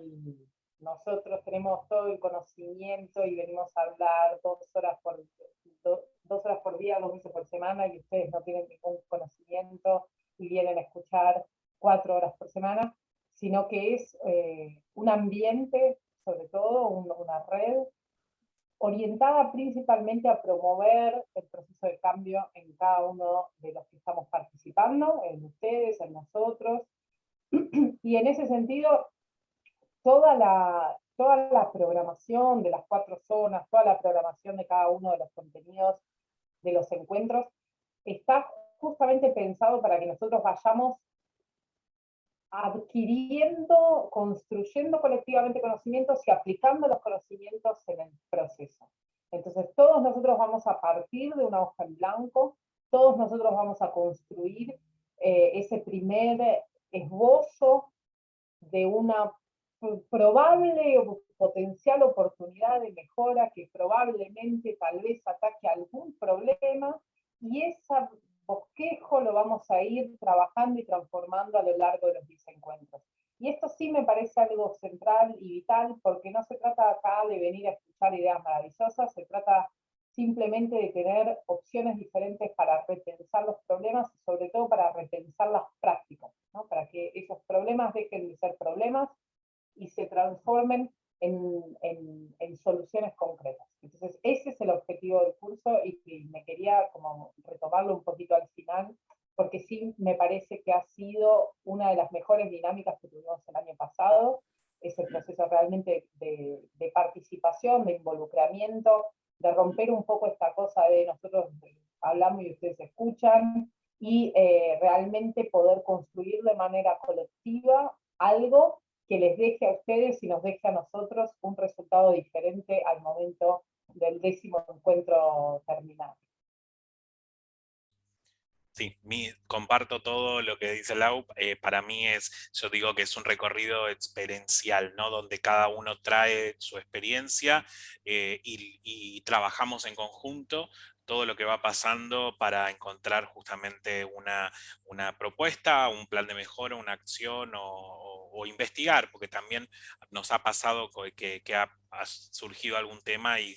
nosotros tenemos todo el conocimiento y venimos a hablar 2 horas por día, 2 veces por semana, y ustedes no tienen ningún conocimiento y vienen a escuchar 4 horas por semana, sino que es un ambiente, sobre todo una red orientada principalmente a promover el proceso de cambio en cada uno de los que estamos participando, en ustedes, en nosotros. Y en ese sentido, toda la programación de las 4 zonas, toda la programación de cada uno de los contenidos de los encuentros, está justamente pensado para que nosotros vayamos adquiriendo, construyendo colectivamente conocimientos y aplicando los conocimientos en el proceso. Entonces, todos nosotros vamos a partir de una hoja en blanco, todos nosotros vamos a construir ese primer esbozo de una probable o potencial oportunidad de mejora que probablemente tal vez ataque algún problema, y ese bosquejo lo vamos a ir trabajando y transformando a lo largo de los 10 encuentros. Y esto sí me parece algo central y vital, porque no se trata acá de venir a escuchar ideas maravillosas, se trata simplemente de tener opciones diferentes para repensar los problemas y sobre todo para repensar las prácticas, ¿no? Para que esos problemas dejen de ser problemas y se transformen en soluciones concretas. Entonces, ese es el objetivo del curso, y me quería como retomarlo un poquito al final, porque sí me parece que ha sido una de las mejores dinámicas que tuvimos el año pasado, ese proceso realmente de participación, de involucramiento, de romper un poco esta cosa de nosotros hablamos y ustedes escuchan, y realmente poder construir de manera colectiva algo que les deje a ustedes y nos deje a nosotros un resultado diferente al momento del 10º encuentro terminado. Sí, comparto todo lo que dice Lau. Para mí yo digo que es un recorrido experiencial, ¿no? Donde cada uno trae su experiencia, y trabajamos en conjunto todo lo que va pasando para encontrar justamente una propuesta, un plan de mejora, una acción o o investigar, porque también nos ha pasado que ha surgido algún tema y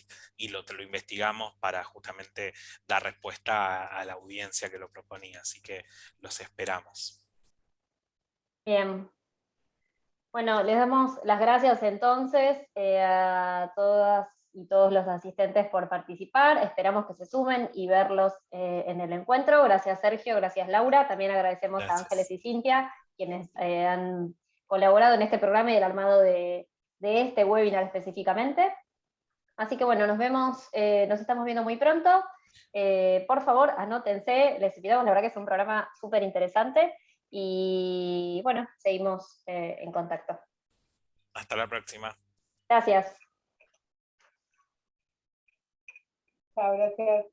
lo investigamos para justamente dar respuesta a la audiencia que lo proponía, así que los esperamos. Bien. Bueno, les damos las gracias entonces a todas y todos los asistentes por participar. Esperamos que se sumen y verlos en el encuentro. Gracias Sergio, gracias Laura. También agradecemos a Ángeles y Cintia, quienes han colaborado en este programa y el armado de este webinar específicamente. Así que bueno, nos vemos, nos estamos viendo muy pronto. Por favor, anótense, les invitamos, la verdad que es un programa súper interesante. Y bueno, seguimos en contacto. Hasta la próxima. Gracias. Chao, gracias.